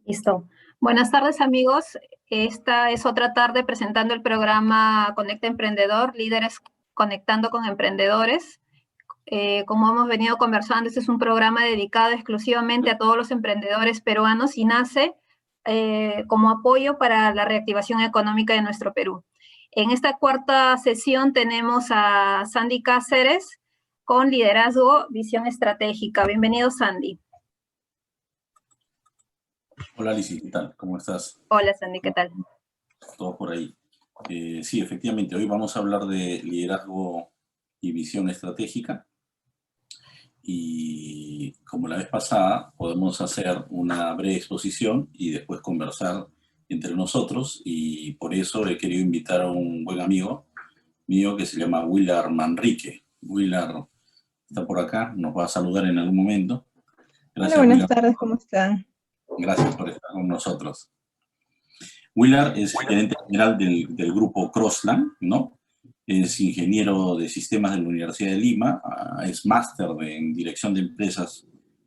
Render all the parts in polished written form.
Listo. Buenas tardes, amigos. Esta es otra tarde presentando el programa Conecta Emprendedor, líderes conectando con emprendedores. Como hemos venido conversando, este es un programa dedicado exclusivamente a todos los emprendedores peruanos y nace como apoyo para la reactivación económica de nuestro Perú. En esta cuarta sesión tenemos a Sandy Cáceres con liderazgo, visión estratégica. Bienvenido, Sandy. Hola, Lizy, ¿qué tal? ¿Cómo estás? Hola, Sandy, ¿qué tal? Todo por ahí. Sí, efectivamente, hoy vamos a hablar de liderazgo y visión estratégica. Y como la vez pasada, podemos hacer una breve exposición y después conversar entre nosotros. Y por eso he querido invitar a un buen amigo mío que se llama Willard Manrique. Willard está por acá, nos va a saludar en algún momento. Hola, Gracias, buenas Willard. tardes, ¿cómo están? Gracias por estar con nosotros. Willard es gerente general del grupo Crossland, ¿no? Es ingeniero de sistemas de la Universidad de Lima, es máster en dirección de empresas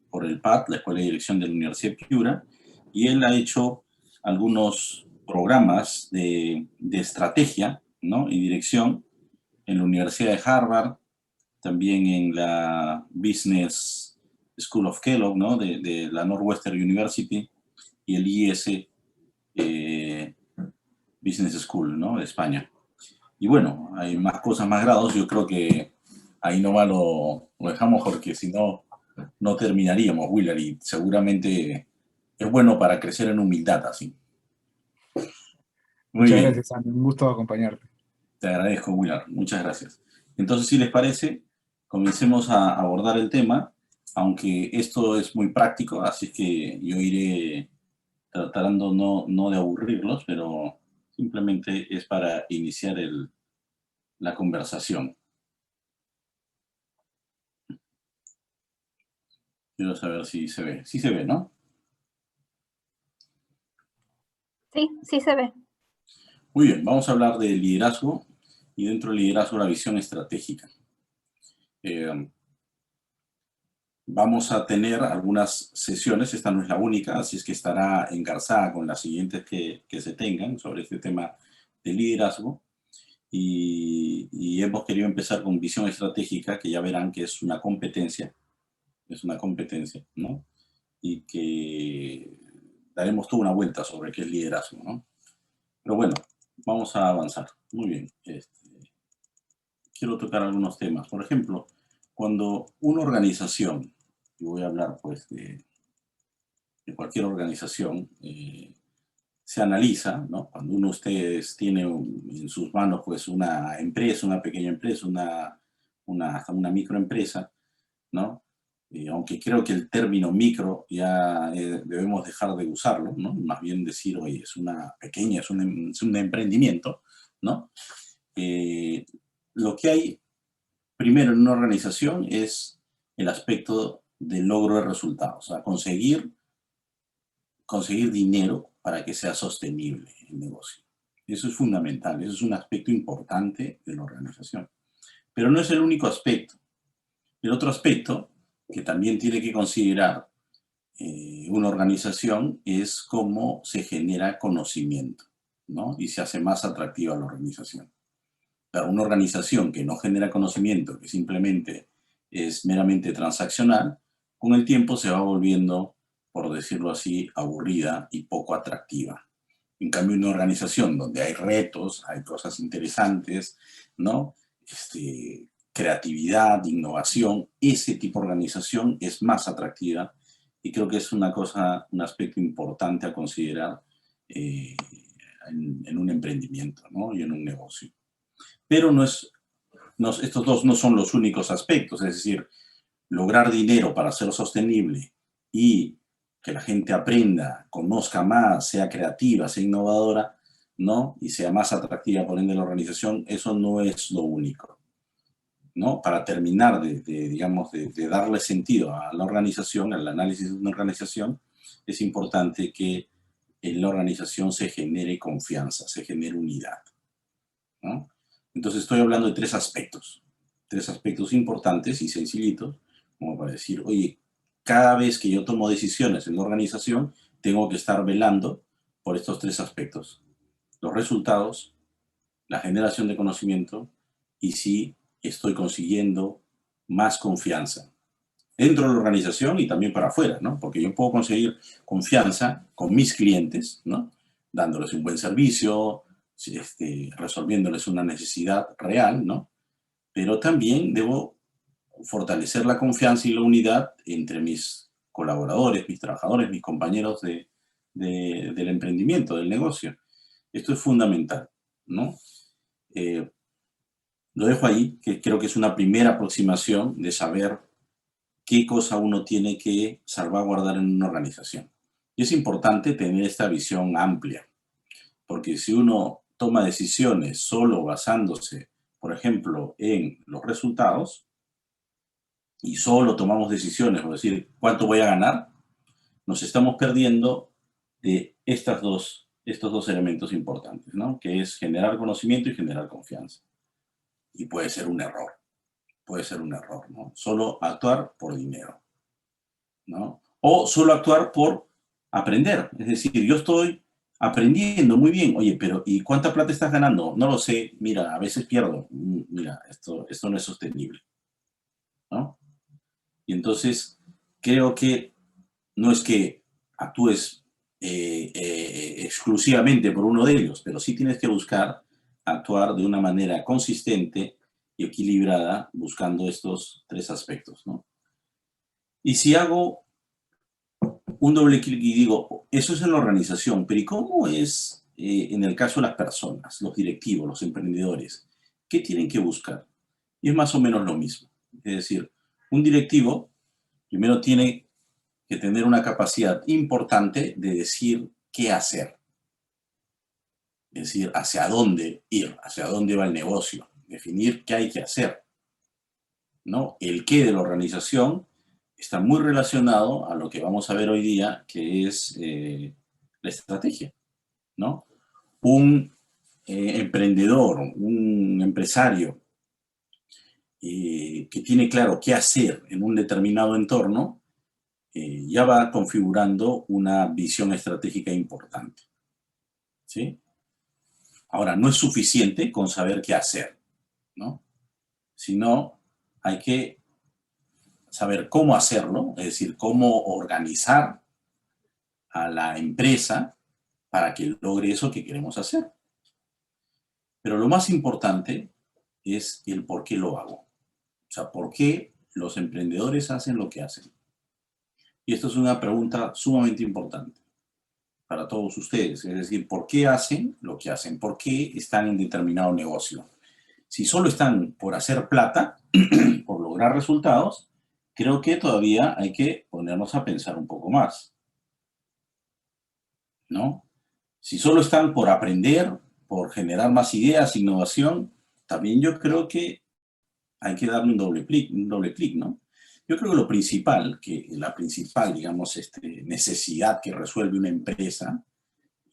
por el PAD, la Escuela de Dirección de la Universidad de Piura, y él ha hecho algunos programas de estrategia, ¿no? Y dirección en la Universidad de Harvard, también en la Business School of Kellogg, ¿no? De la Northwestern University y el IS Business School, ¿no? De España. Y bueno, hay más cosas, más grados. Yo creo que ahí nomás lo dejamos porque si no, no terminaríamos, Willard, y seguramente es bueno para crecer en humildad así. Muy Muchas bien. gracias, Sam. Un gusto acompañarte. Te agradezco, Willard. Muchas gracias. Entonces, si les parece, comencemos a abordar el tema, aunque esto es muy práctico, así que yo iré tratando no de aburrirlos, pero simplemente es para iniciar la conversación. Quiero saber si se ve. Sí se ve, ¿no? Sí, sí se ve. Muy bien, vamos a hablar de liderazgo y dentro del liderazgo la visión estratégica. Vamos a tener algunas sesiones, esta no es la única, así es que estará engarzada con las siguientes que se tengan sobre este tema de liderazgo. Y hemos querido empezar con visión estratégica, que ya verán que es una competencia, ¿no? Y que daremos toda una vuelta sobre qué es liderazgo, ¿no? Pero bueno, vamos a avanzar. Muy bien. Quiero tocar algunos temas. Por ejemplo, cuando una organización, y voy a hablar pues de cualquier organización, se analiza, ¿no? Cuando uno de ustedes tiene en sus manos pues una empresa, una pequeña empresa, hasta una microempresa, ¿no? Aunque creo que el término micro ya debemos dejar de usarlo, ¿no? Más bien decir, oye, es una pequeña, es un emprendimiento, ¿no? Lo que hay primero en una organización es el aspecto del logro de resultados, o sea, conseguir dinero para que sea sostenible el negocio. Eso es fundamental, eso es un aspecto importante de la organización. Pero no es el único aspecto. El otro aspecto que también tiene que considerar una organización es cómo se genera conocimiento, ¿no? Y se hace más atractiva la organización. Claro, una organización que no genera conocimiento, que simplemente es meramente transaccional, con el tiempo se va volviendo, por decirlo así, aburrida y poco atractiva. En cambio, una organización donde hay retos, hay cosas interesantes, ¿no? Creatividad, innovación, ese tipo de organización es más atractiva y creo que es un aspecto importante a considerar en un emprendimiento, ¿no? Y en un negocio. Pero estos dos no son los únicos aspectos, es decir, lograr dinero para ser sostenible y que la gente aprenda, conozca más, sea creativa, sea innovadora, ¿no? Y sea más atractiva por ende la organización, eso no es lo único, ¿no? Para terminar digamos, de darle sentido a la organización, al análisis de una organización, es importante que en la organización se genere confianza, se genere unidad, ¿no? Entonces estoy hablando de tres aspectos importantes y sencillitos, como para decir, oye, cada vez que yo tomo decisiones en la organización, tengo que estar velando por estos tres aspectos: los resultados, la generación de conocimiento y si estoy consiguiendo más confianza dentro de la organización y también para afuera, ¿no? Porque yo puedo conseguir confianza con mis clientes, ¿no? Dándoles un buen servicio, resolviéndoles una necesidad real, ¿no? Pero también debo fortalecer la confianza y la unidad entre mis colaboradores, mis trabajadores, mis compañeros del emprendimiento, del negocio. Esto es fundamental, ¿no? Lo dejo ahí, que creo que es una primera aproximación de saber qué cosa uno tiene que salvaguardar en una organización. Y es importante tener esta visión amplia, porque si uno toma decisiones solo basándose, por ejemplo, en los resultados, y solo tomamos decisiones, es decir, ¿cuánto voy a ganar?, nos estamos perdiendo de estos dos elementos importantes, ¿no? Que es generar conocimiento y generar confianza. Y puede ser un error. Puede ser un error, ¿no? Solo actuar por dinero, ¿no? O solo actuar por aprender. Es decir, yo estoy aprendiendo muy bien. Oye, pero ¿y cuánta plata estás ganando? No lo sé. Mira, a veces pierdo. Mira, esto no es sostenible, ¿no? Y entonces creo que no es que actúes exclusivamente por uno de ellos, pero sí tienes que buscar actuar de una manera consistente y equilibrada, buscando estos tres aspectos, ¿no? Y si hago un doble clic y digo, eso es en la organización, pero ¿y cómo es en el caso de las personas, los directivos, los emprendedores? ¿Qué tienen que buscar? Y es más o menos lo mismo. Es decir, un directivo primero tiene que tener una capacidad importante de decir qué hacer. Es decir, hacia dónde ir, hacia dónde va el negocio, definir qué hay que hacer, ¿no? El qué de la organización está muy relacionado a lo que vamos a ver hoy día, que es la estrategia, ¿no? Un emprendedor, un empresario que tiene claro qué hacer en un determinado entorno, ya va configurando una visión estratégica importante, ¿sí? Ahora, no es suficiente con saber qué hacer, ¿no? Sino hay que saber cómo hacerlo, es decir, cómo organizar a la empresa para que logre eso que queremos hacer. Pero lo más importante es el por qué lo hago. O sea, ¿por qué los emprendedores hacen lo que hacen? Y esto es una pregunta sumamente importante para todos ustedes. Es decir, ¿por qué hacen lo que hacen? ¿Por qué están en determinado negocio? Si solo están por hacer plata, por lograr resultados, creo que todavía hay que ponernos a pensar un poco más, ¿no? Si solo están por aprender, por generar más ideas, innovación, también yo creo que hay que darle un doble clic, ¿no? Yo creo que lo principal, la principal, digamos, necesidad que resuelve una empresa,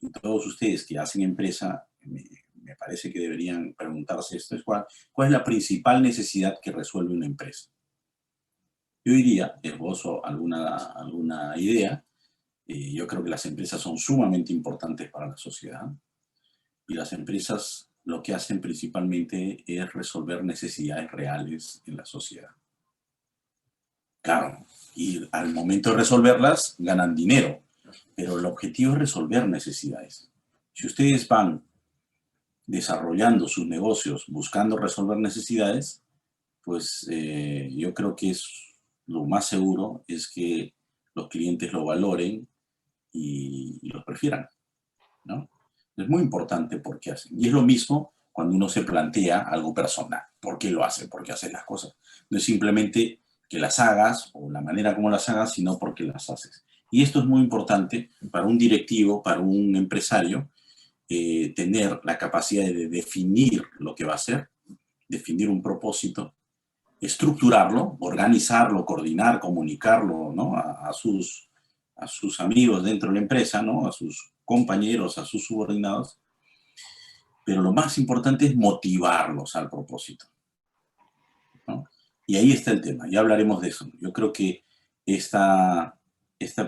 y todos ustedes que hacen empresa, me parece que deberían preguntarse esto, es cuál es la principal necesidad que resuelve una empresa. Yo diría, esbozo alguna idea, yo creo que las empresas son sumamente importantes para la sociedad, y las empresas lo que hacen principalmente es resolver necesidades reales en la sociedad. Claro, y al momento de resolverlas ganan dinero, pero el objetivo es resolver necesidades. Si ustedes van desarrollando sus negocios buscando resolver necesidades, pues yo creo que lo más seguro es que los clientes lo valoren y los prefieran, ¿no? Es muy importante por qué hacen. Y es lo mismo cuando uno se plantea algo personal. ¿Por qué lo hace? ¿Por qué haces las cosas? No es simplemente que las hagas o la manera como las hagas, sino porque las haces. Y esto es muy importante para un directivo, para un empresario, tener la capacidad de definir lo que va a hacer, definir un propósito, estructurarlo, organizarlo, coordinar, comunicarlo, ¿no? a sus amigos dentro de la empresa, ¿no? A sus compañeros, a sus subordinados, pero lo más importante es motivarlos al propósito, ¿no? Y ahí está el tema, ya hablaremos de eso. Yo creo que esta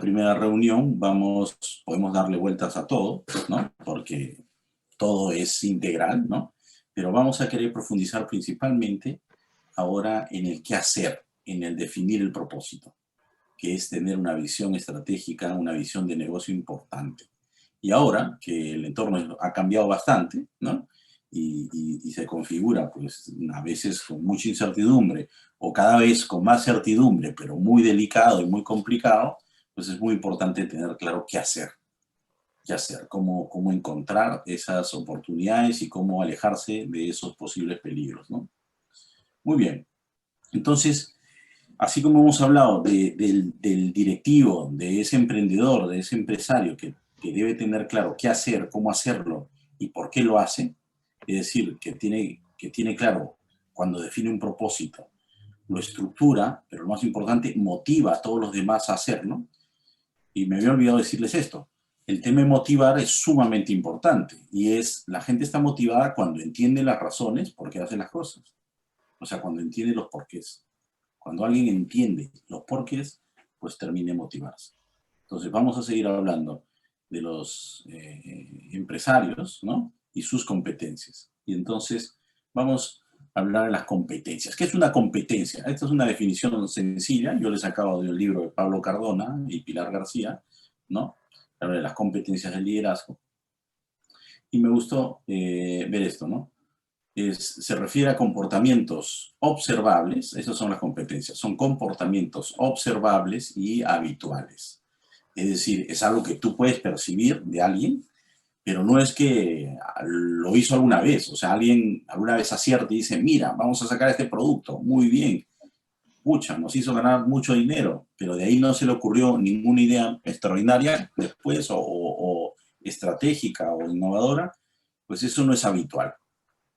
primera reunión podemos darle vueltas a todo, ¿no? Porque todo es integral, ¿no? Pero vamos a querer profundizar principalmente ahora en el qué hacer, en el definir el propósito, que es tener una visión estratégica, una visión de negocio importante. Y ahora que el entorno ha cambiado bastante, ¿no? Y se configura, pues, a veces con mucha incertidumbre o cada vez con más certidumbre, pero muy delicado y muy complicado, pues es muy importante tener claro qué hacer, cómo encontrar esas oportunidades y cómo alejarse de esos posibles peligros, ¿no? Muy bien. Entonces, así como hemos hablado del directivo, de ese emprendedor, de ese empresario que debe tener claro qué hacer, cómo hacerlo y por qué lo hace, es decir, que tiene claro cuando define un propósito, lo estructura, pero lo más importante, motiva a todos los demás a hacerlo. Y me había olvidado decirles esto. El tema de motivar es sumamente importante y la gente está motivada cuando entiende las razones por qué hace las cosas. O sea, cuando entiende los porqués. Cuando alguien entiende los porqués, pues termina de motivarse. Entonces vamos a seguir hablando de los empresarios, ¿no? Y sus competencias. Y entonces vamos a hablar de las competencias. ¿Qué es una competencia? Esta es una definición sencilla. Yo les he sacado del libro de Pablo Cardona y Pilar García, ¿no? Habla de las competencias del liderazgo. Y me gustó ver esto, ¿no? Se refiere a comportamientos observables, esas son las competencias, son comportamientos observables y habituales. Es decir, es algo que tú puedes percibir de alguien, pero no es que lo hizo alguna vez. O sea, alguien alguna vez acierta y dice, mira, vamos a sacar este producto, muy bien. Pucha, nos hizo ganar mucho dinero, pero de ahí no se le ocurrió ninguna idea extraordinaria después o estratégica o innovadora, pues eso no es habitual,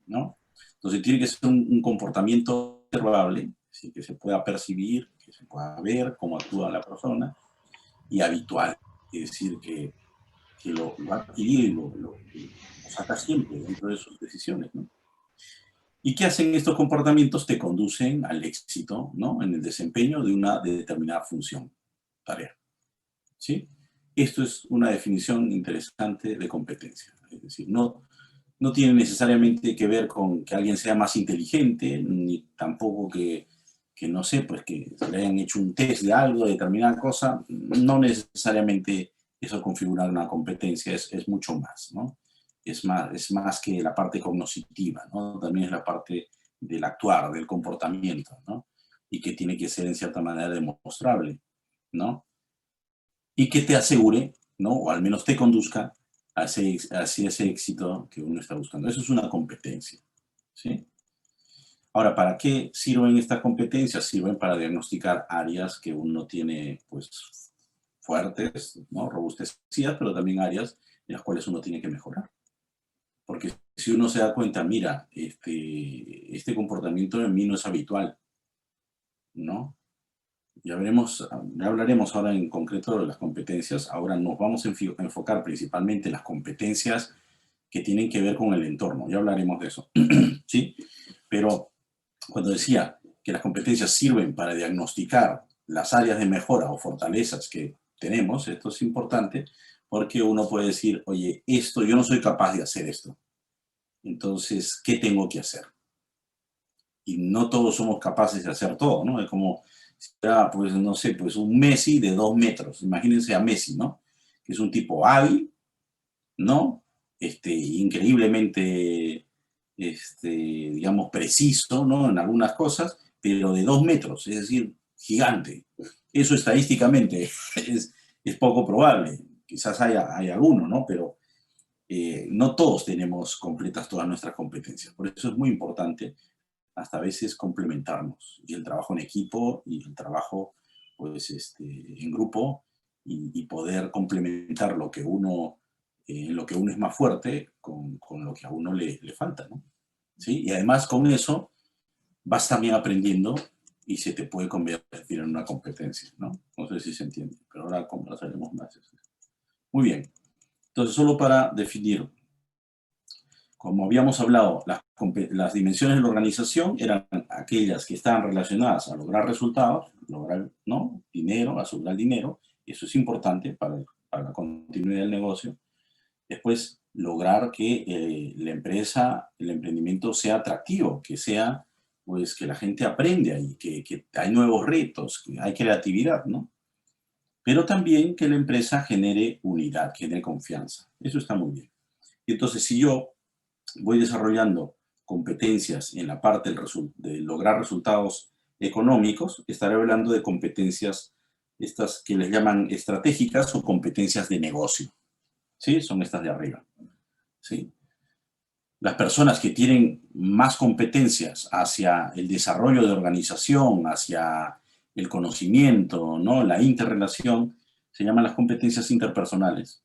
¿no? Entonces tiene que ser un comportamiento observable, ¿sí? Que se pueda percibir, que se pueda ver cómo actúa la persona, y habitual, es decir, que lo ha adquirido y lo saca siempre dentro de sus decisiones, ¿no? ¿Y qué hacen estos comportamientos? Te conducen al éxito, ¿no? En el desempeño de una determinada función, tarea, ¿sí? Esto es una definición interesante de competencia, es decir, no tiene necesariamente que ver con que alguien sea más inteligente, ni tampoco que no sé, pues que le hayan hecho un test de algo, de determinada cosa. No necesariamente eso configura una competencia, es mucho más, ¿no? Es más que la parte cognitiva, ¿no? También es la parte del actuar, del comportamiento, ¿no? Y que tiene que ser en cierta manera demostrable, ¿no? Y que te asegure, ¿no? O al menos te conduzca hacia ese éxito que uno está buscando. Eso es una competencia, ¿sí? Ahora, ¿para qué sirven estas competencias? Sirven para diagnosticar áreas que uno tiene, pues, fuertes, ¿no? Robustecidas, pero también áreas en las cuales uno tiene que mejorar. Porque si uno se da cuenta, mira, este comportamiento en mí no es habitual, ¿no? Ya hablaremos ahora en concreto de las competencias. Ahora nos vamos a enfocar principalmente en las competencias que tienen que ver con el entorno. Ya hablaremos de eso, ¿sí? Pero cuando decía que las competencias sirven para diagnosticar las áreas de mejora o fortalezas que tenemos, esto es importante porque uno puede decir, oye, yo no soy capaz de hacer esto. Entonces, ¿qué tengo que hacer? Y no todos somos capaces de hacer todo, ¿no? Es como, pues, no sé, pues un Messi de 2 metros. Imagínense a Messi, ¿no? Que es un tipo hábil, ¿no? Increíblemente, digamos, preciso, ¿no? En algunas cosas, pero de 2 metros, es decir, gigante. Eso estadísticamente es poco probable. Quizás haya alguno, ¿no? Pero no todos tenemos completas todas nuestras competencias. Por eso es muy importante hasta a veces complementarnos. Y el trabajo en equipo y el trabajo, pues, en grupo y poder complementar lo que uno es más fuerte con lo que a uno le falta, ¿no? ¿Sí? Y además con eso vas también aprendiendo y se te puede convertir en una competencia, ¿no? No sé si se entiende, pero ahora conversaremos más. Muy bien. Entonces, solo para definir Como habíamos hablado, las dimensiones de la organización eran aquellas que estaban relacionadas a lograr resultados, lograr, ¿no?, dinero, asegurar dinero, y eso es importante para la continuidad del negocio. Después, lograr que la empresa, el emprendimiento sea atractivo, que sea, pues, que la gente aprende ahí, que hay nuevos retos, que hay creatividad, ¿no? Pero también que la empresa genere unidad, genere confianza. Eso está muy bien. Y entonces, si yo voy desarrollando competencias en la parte de lograr resultados económicos, estaré hablando de competencias, estas que les llaman estratégicas o competencias de negocio. ¿Sí? Son estas de arriba. ¿Sí? Las personas que tienen más competencias hacia el desarrollo de organización, hacia el conocimiento, ¿no?, la interrelación, se llaman las competencias interpersonales.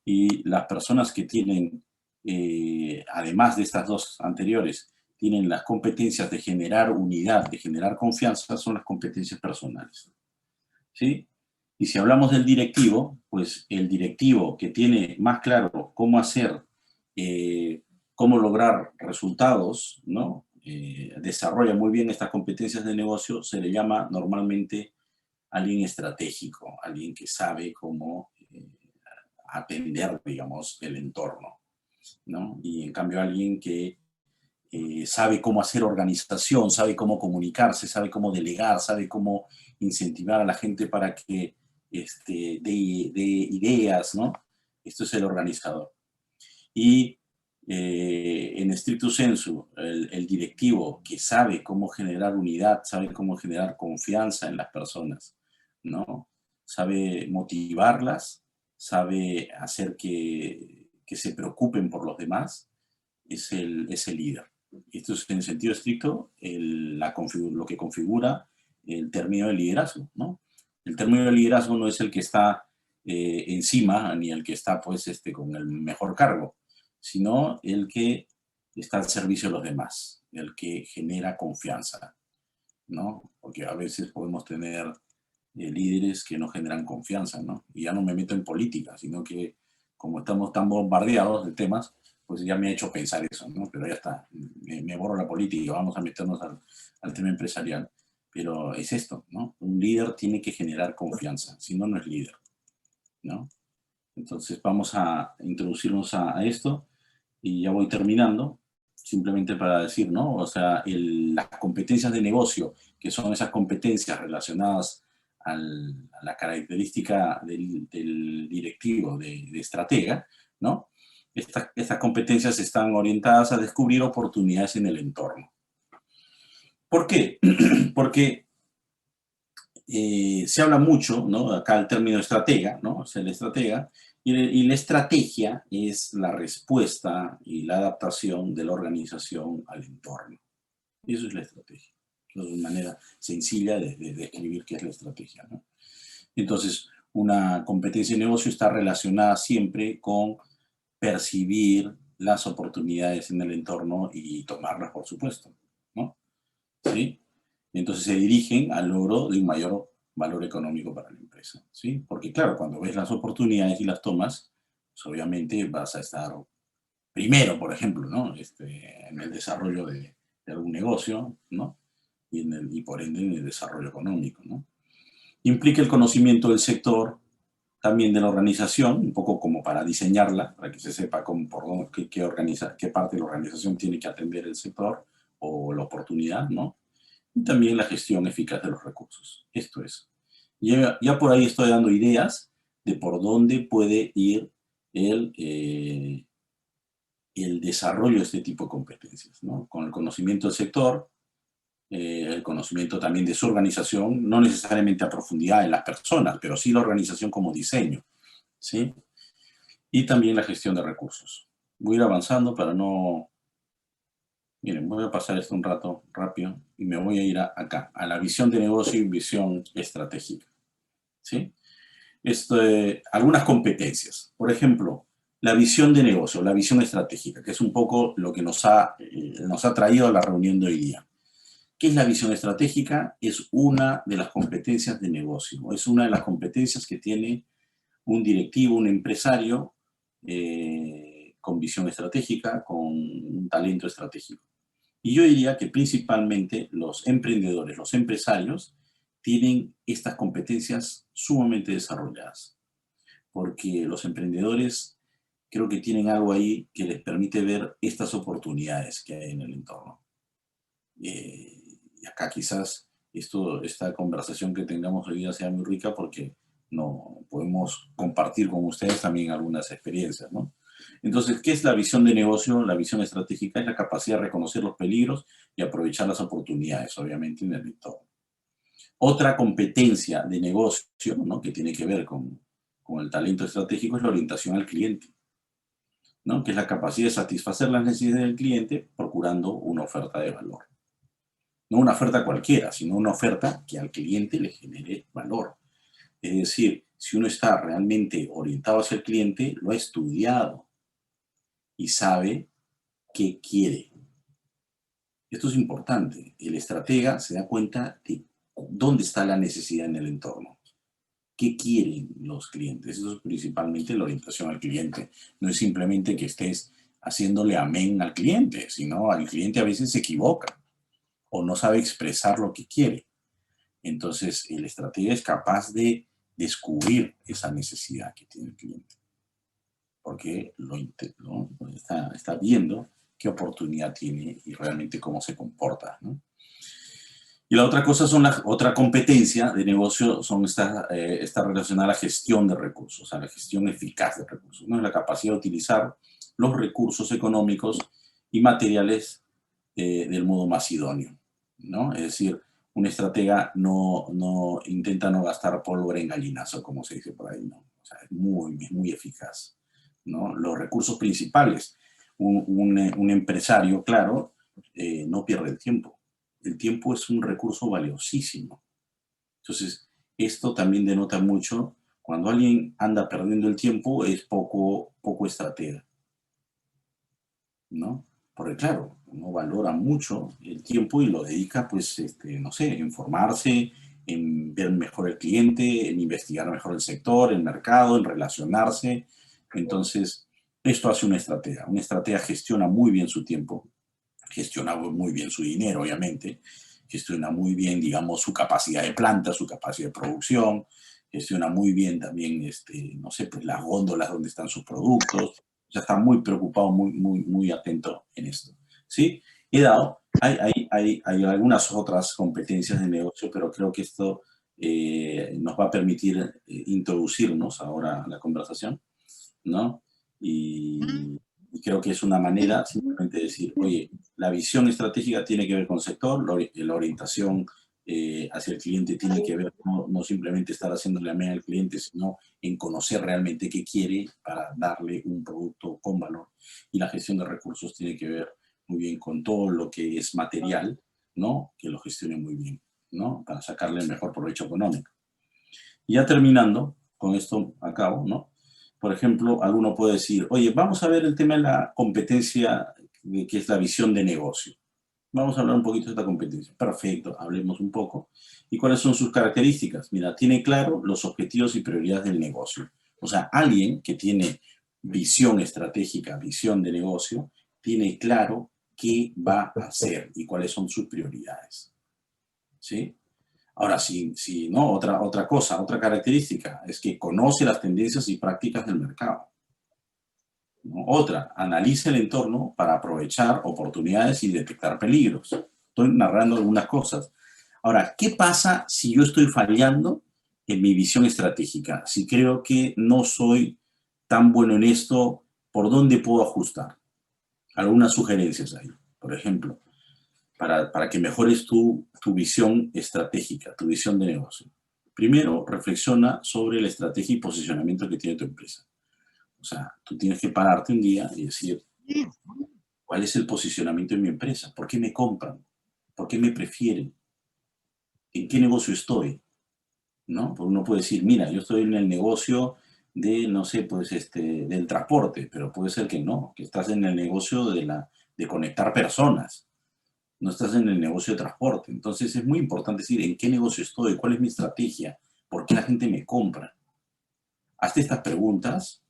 Y las personas que tienen, además de estas dos anteriores, tienen las competencias de generar unidad, de generar confianza, son las competencias personales. ¿Sí? Y si hablamos del directivo, pues el directivo que tiene más claro cómo hacer, cómo lograr resultados, ¿no?, desarrolla muy bien estas competencias de negocio, se le llama normalmente alguien estratégico, alguien que sabe cómo atender, digamos, el entorno, ¿no? Y en cambio alguien que sabe cómo hacer organización, sabe cómo comunicarse, sabe cómo delegar, sabe cómo incentivar a la gente para que dé ideas, ¿no? Esto es el organizador. Y en estricto sensu, el directivo que sabe cómo generar unidad, sabe cómo generar confianza en las personas, ¿no? Sabe motivarlas, sabe hacer que se preocupen por los demás, es el líder. Esto es, en sentido estricto, lo que configura el término de liderazgo, ¿no? El término de liderazgo no es el que está encima, ni el que está, pues, con el mejor cargo, sino el que está al servicio de los demás, el que genera confianza, ¿no? Porque a veces podemos tener líderes que no generan confianza, ¿no? Y ya no me meto en política, sino que como estamos tan bombardeados de temas, pues ya me ha hecho pensar eso, ¿no? Pero ya está, me borro la política, vamos a meternos al tema empresarial. Pero es esto, ¿no? Un líder tiene que generar confianza, si no, no es líder, ¿no? Entonces vamos a introducirnos a esto y ya voy terminando, simplemente para decir, ¿no? O sea, las competencias de negocio, que son esas competencias relacionadas a la característica del directivo, de estratega, ¿no? Estas competencias están orientadas a descubrir oportunidades en el entorno. ¿Por qué? Porque se habla mucho, ¿no? Acá el término estratega, ¿no? O sea, el estratega, y la estrategia es la respuesta y la adaptación de la organización al entorno. Eso es la estrategia. Es una manera sencilla de describir qué es la estrategia, ¿no? Entonces, una competencia de negocio está relacionada siempre con percibir las oportunidades en el entorno y tomarlas, por supuesto, ¿no? ¿Sí? Entonces se dirigen al logro de un mayor valor económico para la empresa, ¿sí? Porque claro, cuando ves las oportunidades y las tomas, pues obviamente vas a estar primero, por ejemplo, ¿no? En el desarrollo de algún negocio, ¿no? Y por ende en el desarrollo económico, ¿no? Implica el conocimiento del sector, también de la organización, un poco como para diseñarla, para que se sepa qué parte de la organización tiene que atender el sector o la oportunidad, ¿no? Y también la gestión eficaz de los recursos. Esto es. Ya por ahí estoy dando ideas de por dónde puede ir el desarrollo de este tipo de competencias, ¿no? Con el conocimiento del sector, el conocimiento también de su organización, no necesariamente a profundidad en las personas, pero sí la organización como diseño, ¿sí? Y también la gestión de recursos. Voy a ir avanzando para no... Miren, voy a pasar esto un rato rápido y me voy a ir acá, a la visión de negocio y visión estratégica, ¿sí? Algunas competencias. Por ejemplo, la visión de negocio, la visión estratégica, que es un poco lo que nos ha traído a la reunión de hoy día. ¿Qué es la visión estratégica? Es una de las competencias de negocio, es una de las competencias que tiene un directivo, un empresario, con visión estratégica, con un talento estratégico. Y yo diría que principalmente los emprendedores, los empresarios, tienen estas competencias sumamente desarrolladas, porque los emprendedores creo que tienen algo ahí que les permite ver estas oportunidades que hay en el entorno. Y acá quizás esta conversación que tengamos hoy día sea muy rica porque no podemos compartir con ustedes también algunas experiencias, ¿no? Entonces, ¿qué es la visión de negocio? La visión estratégica es la capacidad de reconocer los peligros y aprovechar las oportunidades, obviamente, en el entorno. Otra competencia de negocio, ¿no?, que tiene que ver con el talento estratégico es la orientación al cliente, ¿no?, que es la capacidad de satisfacer las necesidades del cliente procurando una oferta de valor. No una oferta cualquiera, sino una oferta que al cliente le genere valor. Es decir, si uno está realmente orientado hacia el cliente, lo ha estudiado y sabe qué quiere. Esto es importante. El estratega se da cuenta de dónde está la necesidad en el entorno. ¿Qué quieren los clientes? Eso es principalmente la orientación al cliente. No es simplemente que estés haciéndole amén al cliente, sino al cliente a veces se equivoca o no sabe expresar lo que quiere. Entonces, el estratega es capaz de descubrir esa necesidad que tiene el cliente, porque está viendo qué oportunidad tiene y realmente cómo se comporta, ¿no? Y la otra cosa otra competencia de negocio está relacionada a la gestión de recursos, a la gestión eficaz de recursos, ¿no? La capacidad de utilizar los recursos económicos y materiales del modo más idóneo, ¿no? Es decir, un estratega no intenta no gastar pólvora en gallinazo, como se dice por ahí, ¿no? O sea, es muy eficaz, ¿no? Los recursos principales. Un empresario, claro, no pierde el tiempo. El tiempo es un recurso valiosísimo. Entonces, esto también denota mucho. Cuando alguien anda perdiendo el tiempo, es poco estratega, ¿no? Porque claro, uno valora mucho el tiempo y lo dedica, pues, no sé, en formarse, en ver mejor el cliente, en investigar mejor el sector, el mercado, en relacionarse. Entonces, esto hace un estratega. Un estratega gestiona muy bien su tiempo, gestiona muy bien su dinero, obviamente, gestiona muy bien, digamos, su capacidad de planta, su capacidad de producción, gestiona muy bien también, no sé, pues las góndolas donde están sus productos. O sea, está muy preocupado, muy atento en esto, ¿sí? Hay algunas otras competencias de negocio, pero creo que esto nos va a permitir introducirnos ahora a la conversación, ¿no? Y creo que es una manera simplemente de decir, oye, la visión estratégica tiene que ver con sector, la orientación hacia el cliente tiene que ver no simplemente estar haciéndole amén al cliente, sino en conocer realmente qué quiere para darle un producto con valor. Y la gestión de recursos tiene que ver muy bien con todo lo que es material, ¿no? Que lo gestione muy bien, ¿no? Para sacarle el mejor provecho económico. Y ya terminando, con esto acabo, ¿no? Por ejemplo, alguno puede decir, oye, vamos a ver el tema de la competencia, que es la visión de negocio. Vamos a hablar un poquito de esta competencia. Perfecto, hablemos un poco. ¿Y cuáles son sus características? Mira, tiene claro los objetivos y prioridades del negocio. O sea, alguien que tiene visión estratégica, visión de negocio, tiene claro qué va a hacer y cuáles son sus prioridades. ¿Sí? Ahora, no, otra cosa, otra característica es que conoce las tendencias y prácticas del mercado, ¿no? Otra, analiza el entorno para aprovechar oportunidades y detectar peligros. Estoy narrando algunas cosas. Ahora, ¿qué pasa si yo estoy fallando en mi visión estratégica? Si creo que no soy tan bueno en esto, ¿por dónde puedo ajustar? Algunas sugerencias ahí. Por ejemplo, para que mejores tu visión estratégica, tu visión de negocio. Primero, reflexiona sobre la estrategia y posicionamiento que tiene tu empresa. O sea, tú tienes que pararte un día y decir, ¿cuál es el posicionamiento de mi empresa? ¿Por qué me compran? ¿Por qué me prefieren? ¿En qué negocio estoy? ¿No? Porque uno puede decir, mira, yo estoy en el negocio de, no sé, pues del transporte, pero puede ser que no, que estás en el negocio de conectar personas. No estás en el negocio de transporte. Entonces es muy importante decir en qué negocio estoy, cuál es mi estrategia, por qué la gente me compra. Hazte estas preguntas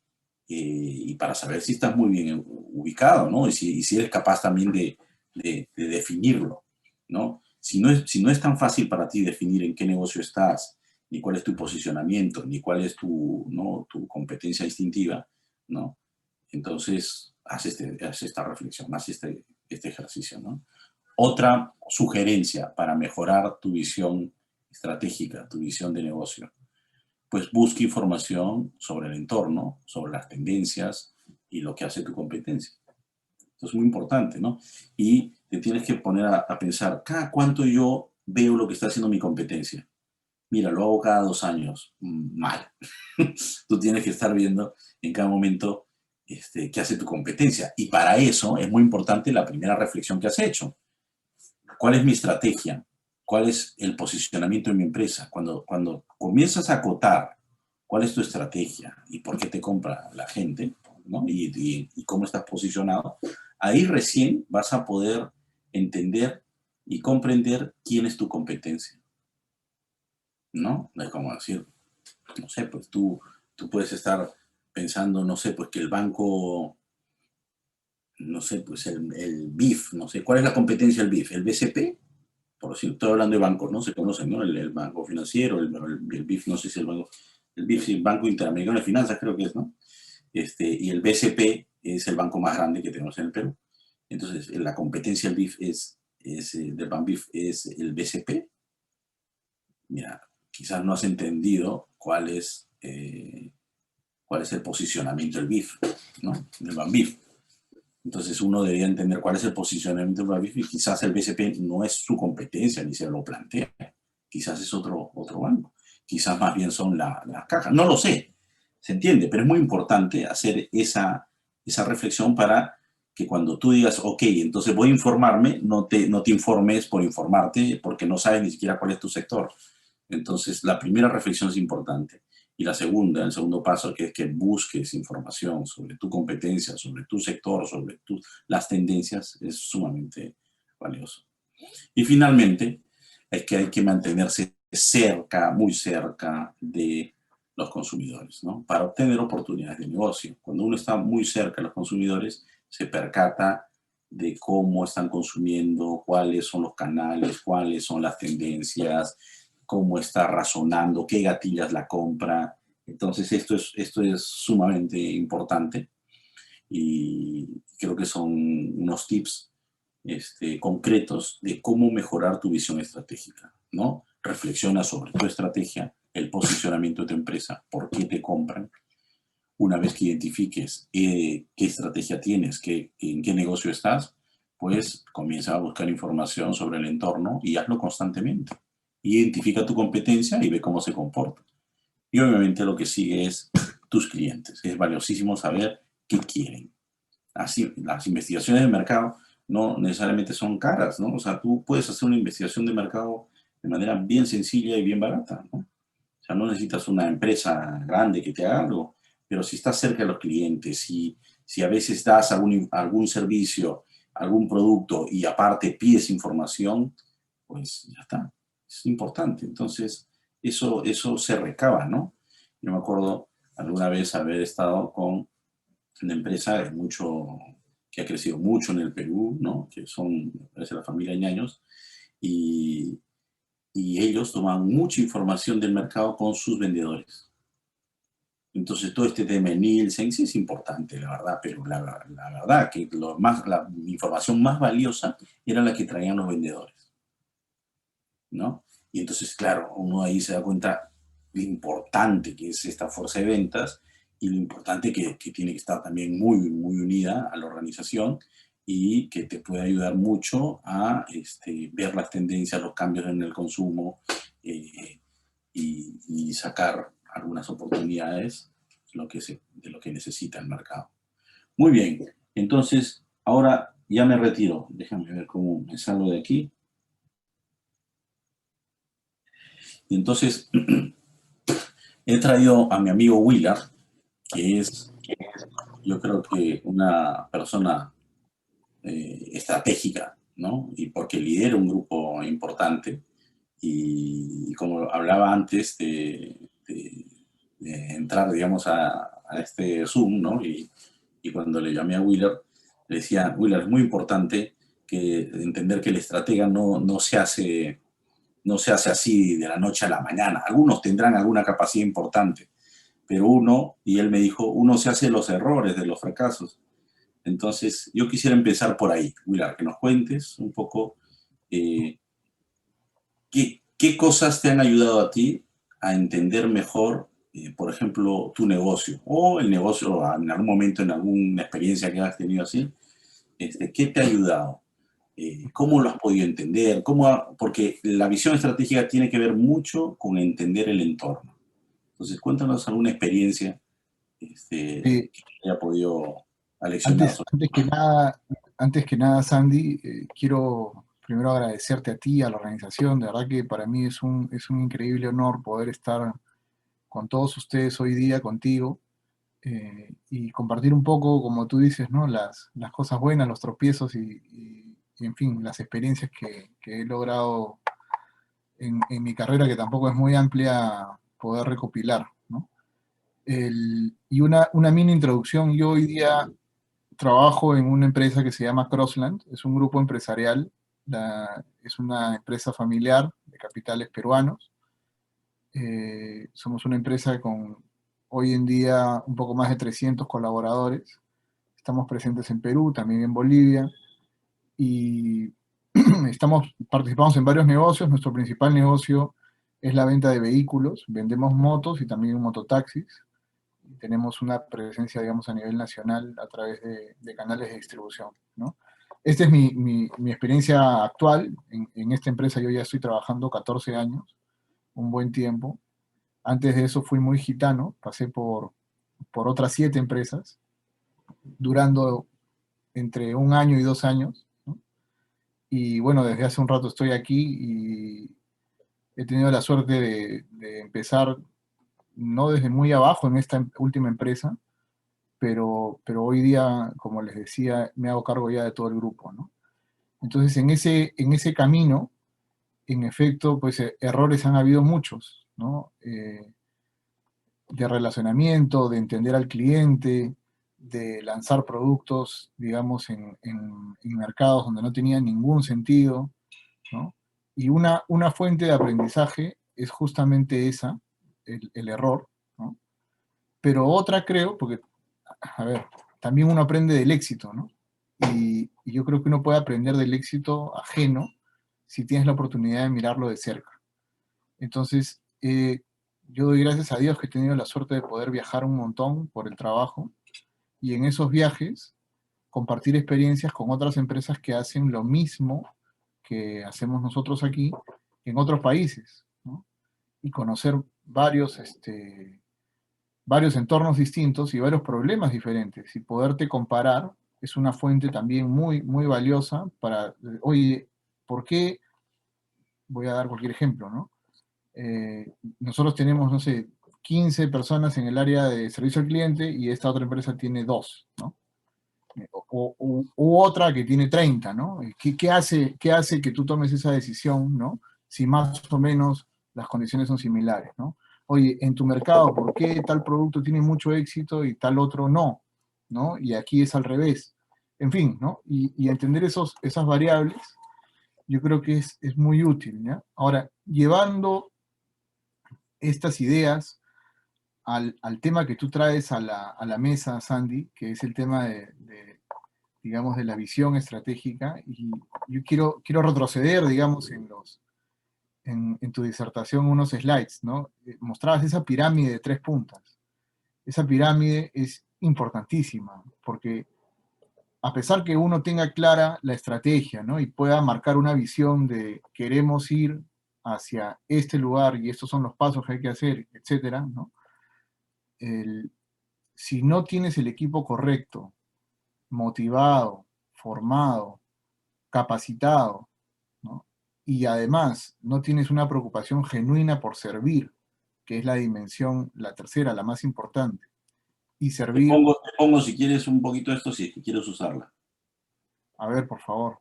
y para saber si estás muy bien ubicado, ¿no? Y si eres capaz también de definirlo, ¿no? Si no es tan fácil para ti definir en qué negocio estás, ni cuál es tu posicionamiento, ni cuál es ¿no? tu competencia distintiva, ¿no? Entonces, haz esta reflexión, haz este ejercicio, ¿no? Otra sugerencia para mejorar tu visión estratégica, tu visión de negocio, pues busca información sobre el entorno, sobre las tendencias y lo que hace tu competencia. Esto es muy importante, ¿no? Y te tienes que poner a pensar, ¿cada cuánto yo veo lo que está haciendo mi competencia? Mira, lo hago cada 2 años. Mal. Tú tienes que estar viendo en cada momento qué hace tu competencia. Y para eso es muy importante la primera reflexión que has hecho. ¿Cuál es mi estrategia? ¿Cuál es el posicionamiento de mi empresa? Cuando comienzas a acotar cuál es tu estrategia y por qué te compra la gente, ¿no? Y cómo estás posicionado, ahí recién vas a poder entender y comprender quién es tu competencia, ¿no? Es como decir, no sé, pues tú puedes estar pensando, no sé, pues que el banco, no sé, pues el BIF, no sé, ¿cuál es la competencia del BIF? ¿El BCP? Por decir, estoy hablando de bancos, ¿no? Se conocen, ¿no? El banco financiero, el BIF, no sé si el BIF, sí, Banco Interamericano de Finanzas, creo que es, ¿no? Y el BCP es el banco más grande que tenemos en el Perú. Entonces, la competencia del BIF del BANBIF es el BCP. Mira, quizás no has entendido cuál es el posicionamiento del BIF, ¿no? Del BANBIF. Entonces uno debería entender cuál es el posicionamiento del BANBIF y quizás el BCP no es su competencia ni se lo plantea. Quizás es otro banco. Quizás más bien son las cajas. No lo sé. Se entiende, pero es muy importante hacer esa reflexión para que cuando tú digas, ok, entonces voy a informarme, no te informes por informarte porque no sabes ni siquiera cuál es tu sector. Entonces, la primera reflexión es importante. Y la segunda, el segundo paso, que es que busques información sobre tu competencia, sobre tu sector, sobre las tendencias, es sumamente valioso. Y finalmente, es que hay que mantenerse cerca, muy cerca de los consumidores, ¿no? Para obtener oportunidades de negocio. Cuando uno está muy cerca de los consumidores, se percata de cómo están consumiendo, cuáles son los canales, cuáles son las tendencias, cómo está razonando, qué gatillas la compra. Entonces, esto es sumamente importante y creo que son unos tips concretos de cómo mejorar tu visión estratégica, ¿no? Reflexiona sobre tu estrategia, el posicionamiento de tu empresa, por qué te compran. Una vez que identifiques qué estrategia tienes, en qué negocio estás, pues comienza a buscar información sobre el entorno y hazlo constantemente. Identifica tu competencia y ve cómo se comporta. Y obviamente lo que sigue es tus clientes. Es valiosísimo saber qué quieren. Así, las investigaciones de mercado no necesariamente son caras, ¿no? O sea, tú puedes hacer una investigación de mercado de manera bien sencilla y bien barata, ¿no? O sea, no necesitas una empresa grande que te haga algo, pero si estás cerca de los clientes, si a veces das algún servicio, algún producto y aparte pides información, pues ya está. Es importante. Entonces, eso se recaba, ¿no? Yo me acuerdo alguna vez haber estado con una empresa que ha crecido mucho en el Perú, ¿no? Que es la familia Ñaños, y ellos toman mucha información del mercado con sus vendedores. Entonces, todo este tema de Nielsen sí es importante, la verdad, pero la verdad que la información más valiosa era la que traían los vendedores, ¿no? Y entonces, claro, uno ahí se da cuenta lo importante que es esta fuerza de ventas y lo importante que tiene que estar también muy, muy unida a la organización y que te puede ayudar mucho a ver las tendencias, los cambios en el consumo y sacar algunas oportunidades de lo que necesita el mercado. Muy bien, entonces ahora ya me retiro. Déjame ver cómo me salgo de aquí. Y entonces he traído a mi amigo Willard, que es, yo creo que una persona estratégica, ¿no? Y porque lidera un grupo importante. Y como hablaba antes de entrar, digamos, a a este Zoom, ¿no? Y cuando le llamé a Wheeler, le decía, Wheeler, es muy importante entender que el estratega no se hace así de la noche a la mañana. Algunos tendrán alguna capacidad importante, pero y él me dijo, uno se hace de los errores, de los fracasos. Entonces, yo quisiera empezar por ahí, Wheeler, que nos cuentes un poco qué cosas te han ayudado a ti a entender mejor, por ejemplo, tu negocio o el negocio en algún momento, en alguna experiencia que has tenido así. ¿Qué te ha ayudado? ¿Cómo lo has podido entender? Porque la visión estratégica tiene que ver mucho con entender el entorno. Entonces, cuéntanos alguna experiencia que haya podido aleccionar Antes, sobre antes que nada, antes que nada, Sandy, quiero primero agradecerte a ti, a la organización. De verdad que para mí es un increíble honor poder estar con todos ustedes hoy día, contigo, y compartir un poco, como tú dices, ¿no? Las cosas buenas, los tropiezos y, en fin, las experiencias que he logrado en mi carrera, que tampoco es muy amplia, poder recopilar, ¿no? Y una mini introducción. Yo hoy día trabajo en una empresa que se llama Crossland, es un grupo empresarial, es una empresa familiar de capitales peruanos. Somos una empresa con hoy en día un poco más de 300 colaboradores. Estamos presentes en Perú, también en Bolivia, y participamos en varios negocios. Nuestro principal negocio es la venta de vehículos, vendemos motos y también mototaxis. Tenemos una presencia, digamos, a nivel nacional a través de canales de distribución, ¿no? Esta es mi experiencia actual. En esta empresa yo ya estoy trabajando 14 años, un buen tiempo. Antes de eso fui muy gitano, pasé por otras 7 empresas, durando entre 1 año y 2 años, ¿no? Y bueno, desde hace un rato estoy aquí y he tenido la suerte de empezar no desde muy abajo en esta última empresa, pero hoy día, como les decía, me hago cargo ya de todo el grupo, ¿no? Entonces, en ese camino, en efecto, pues errores han habido muchos, ¿no? De relacionamiento, de entender al cliente, de lanzar productos, digamos, en mercados donde no tenían ningún sentido, ¿no? Y una fuente de aprendizaje es justamente esa, el error, ¿no? Pero otra creo, porque a ver, también uno aprende del éxito, ¿no? Y yo creo que uno puede aprender del éxito ajeno si tienes la oportunidad de mirarlo de cerca. Entonces, yo doy gracias a Dios que he tenido la suerte de poder viajar un montón por el trabajo y en esos viajes compartir experiencias con otras empresas que hacen lo mismo que hacemos nosotros aquí en otros países, ¿no? Y conocer varios entornos distintos y varios problemas diferentes, y poderte comparar es una fuente también muy, muy valiosa para, oye, ¿por qué? Voy a dar cualquier ejemplo, ¿no? Nosotros tenemos, no sé, 15 personas en el área de servicio al cliente y esta otra empresa tiene 2, ¿no? U otra que tiene 30, ¿no? ¿Qué hace que tú tomes esa decisión, ¿no? Si más o menos las condiciones son similares, ¿no? Oye, en tu mercado, ¿por qué tal producto tiene mucho éxito y tal otro no? ¿No? Y aquí es al revés. En fin, ¿no? Y entender esas variables, yo creo que es muy útil, ¿ya? Ahora, llevando estas ideas al tema que tú traes a la mesa, Sandy, que es el tema digamos, de la visión estratégica, y yo quiero retroceder, digamos, en tu disertación unos slides, ¿no? Mostrabas esa pirámide de 3 puntas. Esa pirámide es importantísima, porque a pesar que uno tenga clara la estrategia, ¿no? Y pueda marcar una visión de queremos ir hacia este lugar y estos son los pasos que hay que hacer, etcétera, ¿no? Si no tienes el equipo correcto, motivado, formado, capacitado, ¿no? Y además no tienes una preocupación genuina por servir, que es la dimensión, la tercera, la más importante. Y Te servir, pongo, te pongo, si quieres, un poquito esto, si es que quieres usarla. a ver, por favor.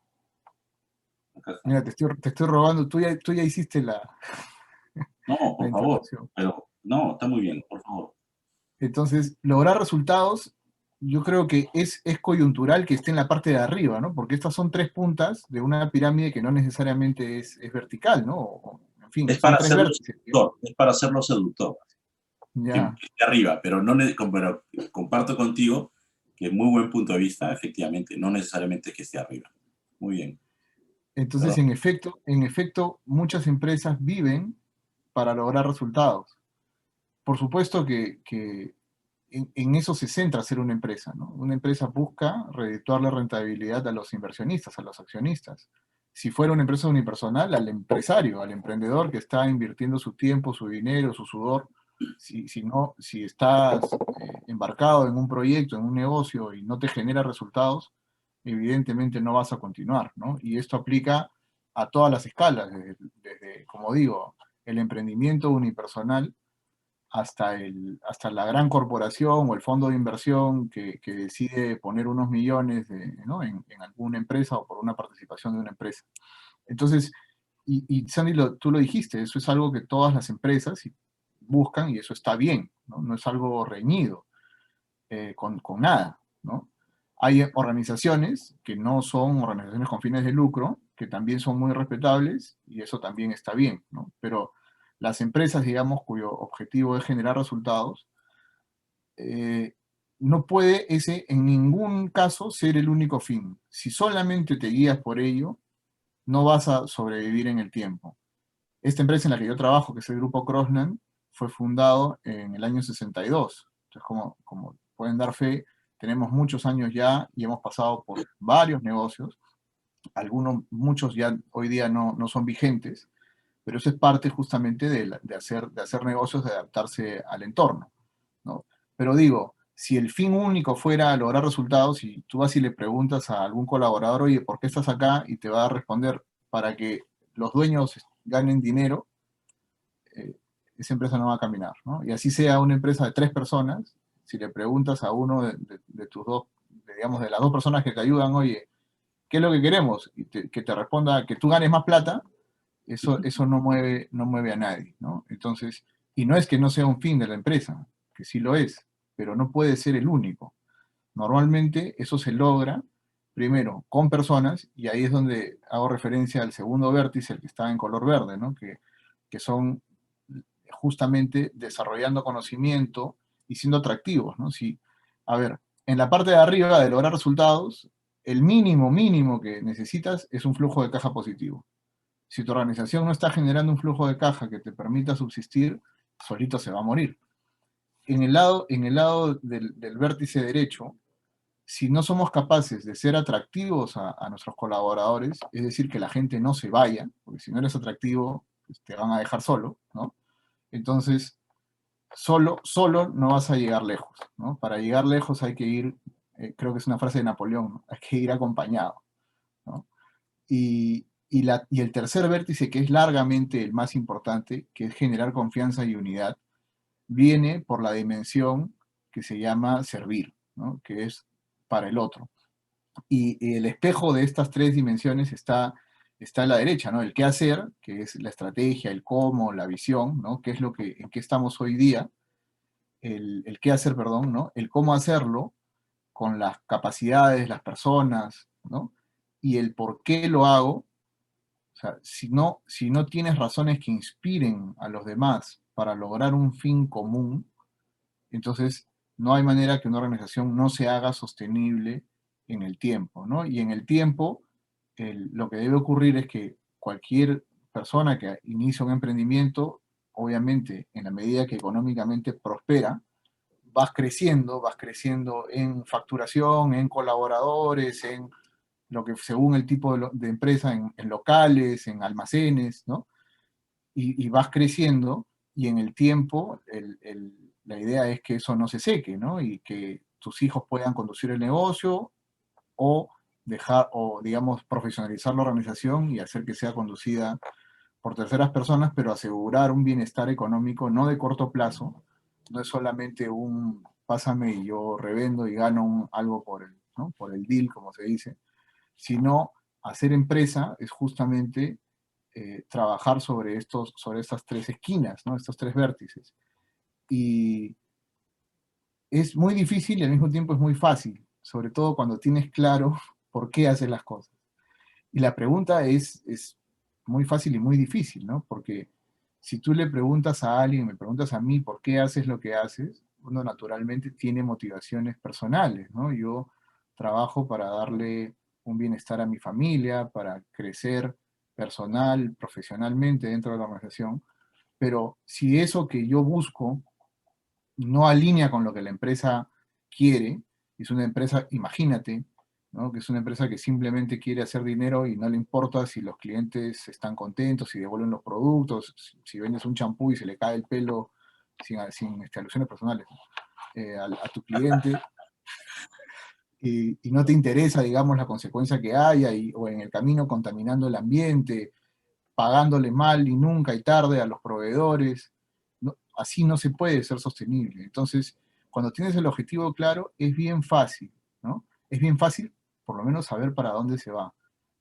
Acá está. Mira, te estoy robando, tú ya hiciste la, No, la por favor. introducción. Pero, no, está muy bien, por favor. Entonces, lograr resultados, yo creo que es coyuntural que esté en la parte de arriba, ¿no? Porque estas son tres puntas de una pirámide que no necesariamente es vertical, ¿no? En fin, Es son para tres hacerlo vértices. seductor, es para hacerlo seductor, Ya. que esté arriba, pero, no, pero comparto contigo que muy buen punto de vista, efectivamente, no necesariamente que esté arriba. Muy bien. Entonces, Perdón. en efecto, muchas empresas viven para lograr resultados. Por supuesto que en eso se centra ser una empresa, ¿no? Una empresa busca redituarle rentabilidad a los inversionistas, a los accionistas. Si fuera una empresa unipersonal, al empresario, al emprendedor que está invirtiendo su tiempo, su dinero, su sudor. Si estás embarcado en un proyecto, en un negocio y no te genera resultados, evidentemente no vas a continuar, ¿no? Y esto aplica a todas las escalas, desde, como digo, el emprendimiento unipersonal hasta la gran corporación o el fondo de inversión que decide poner unos millones ¿no? en alguna empresa o por una participación de una empresa. Entonces, y Sandy, tú lo dijiste, eso es algo que todas las empresas buscan y eso está bien, ¿no? No es algo reñido con nada, ¿no? Hay organizaciones que no son organizaciones con fines de lucro, que también son muy respetables y eso también está bien, ¿no? Pero las empresas, digamos, cuyo objetivo es generar resultados, no puede ese en ningún caso ser el único fin. Si solamente te guías por ello, no vas a sobrevivir en el tiempo. Esta empresa en la que yo trabajo, que es el Grupo Crossland, fue fundado en el año 62. Entonces, como pueden dar fe, tenemos muchos años ya y hemos pasado por varios negocios. Muchos ya hoy día no son vigentes, pero eso es parte justamente de hacer negocios, de adaptarse al entorno, ¿no? Pero digo, si el fin único fuera lograr resultados, y tú vas y le preguntas a algún colaborador, oye, ¿por qué estás acá? Y te va a responder, para que los dueños ganen dinero, esa empresa no va a caminar, ¿no? Y así sea una empresa de 3 personas, si le preguntas a uno de tus dos, digamos, de las 2 personas que te ayudan, oye, ¿qué es lo que queremos? Y que te responda que tú ganes más plata, eso no mueve a nadie, ¿no? Entonces, y no es que no sea un fin de la empresa, que sí lo es, pero no puede ser el único. Normalmente eso se logra, primero, con personas, y ahí es donde hago referencia al segundo vértice, el que está en color verde, ¿no? Que son justamente desarrollando conocimiento y siendo atractivos, ¿no? Si, a ver, en la parte de arriba de lograr resultados, el mínimo que necesitas es un flujo de caja positivo. Si tu organización no está generando un flujo de caja que te permita subsistir, solito se va a morir. En el lado del vértice derecho, si no somos capaces de ser atractivos a nuestros colaboradores, es decir, que la gente no se vaya, porque si no eres atractivo, pues te van a dejar solo, ¿no? Entonces, solo no vas a llegar lejos, ¿no? Para llegar lejos hay que ir, creo que es una frase de Napoleón, ¿no? Hay que ir acompañado, ¿no? Y el tercer vértice, que es largamente el más importante, que es generar confianza y unidad, viene por la dimensión que se llama servir, ¿no? Que es para el otro. Y el espejo de estas tres dimensiones está a la derecha, ¿no? El qué hacer, que es la estrategia, el cómo, la visión, ¿no? ¿Qué es en qué estamos hoy día? El qué hacer, perdón, ¿no? El cómo hacerlo con las capacidades, las personas, ¿no? Y el por qué lo hago. O sea, si no tienes razones que inspiren a los demás para lograr un fin común, entonces no hay manera que una organización no se haga sostenible en el tiempo, ¿no? Y en el tiempo, lo que debe ocurrir es que cualquier persona que inicia un emprendimiento, obviamente, en la medida que económicamente prospera, vas creciendo en facturación, en colaboradores, en lo que según el tipo de empresa, en locales, en almacenes, ¿no? Y vas creciendo y en el tiempo la idea es que eso no se seque, ¿no? Y que tus hijos puedan conducir el negocio o digamos, profesionalizar la organización y hacer que sea conducida por terceras personas, pero asegurar un bienestar económico no de corto plazo, no es solamente un pásame y yo revendo y gano algo ¿no? por el deal, como se dice, sino hacer empresa es justamente trabajar sobre estas tres esquinas, ¿no? Estos tres vértices. Y es muy difícil y al mismo tiempo es muy fácil, sobre todo cuando tienes claro por qué haces las cosas. Y la pregunta es muy fácil y muy difícil, ¿no? Porque si tú le preguntas a alguien, me preguntas a mí por qué haces lo que haces, uno naturalmente tiene motivaciones personales, ¿no? Yo trabajo para darle un bienestar a mi familia, para crecer personal, profesionalmente dentro de la organización, pero si eso que yo busco no alinea con lo que la empresa quiere, es una empresa, imagínate, ¿no? Que es una empresa que simplemente quiere hacer dinero y no le importa si los clientes están contentos, si devuelven los productos, si vendes un champú y se le cae el pelo sin alusiones personales, ¿no? A tu cliente, y no te interesa, digamos, la consecuencia que haya, o en el camino contaminando el ambiente, pagándole mal y nunca y tarde a los proveedores. No, así no se puede ser sostenible. Entonces, cuando tienes el objetivo claro, es bien fácil, ¿no? Es bien fácil, por lo menos, saber para dónde se va.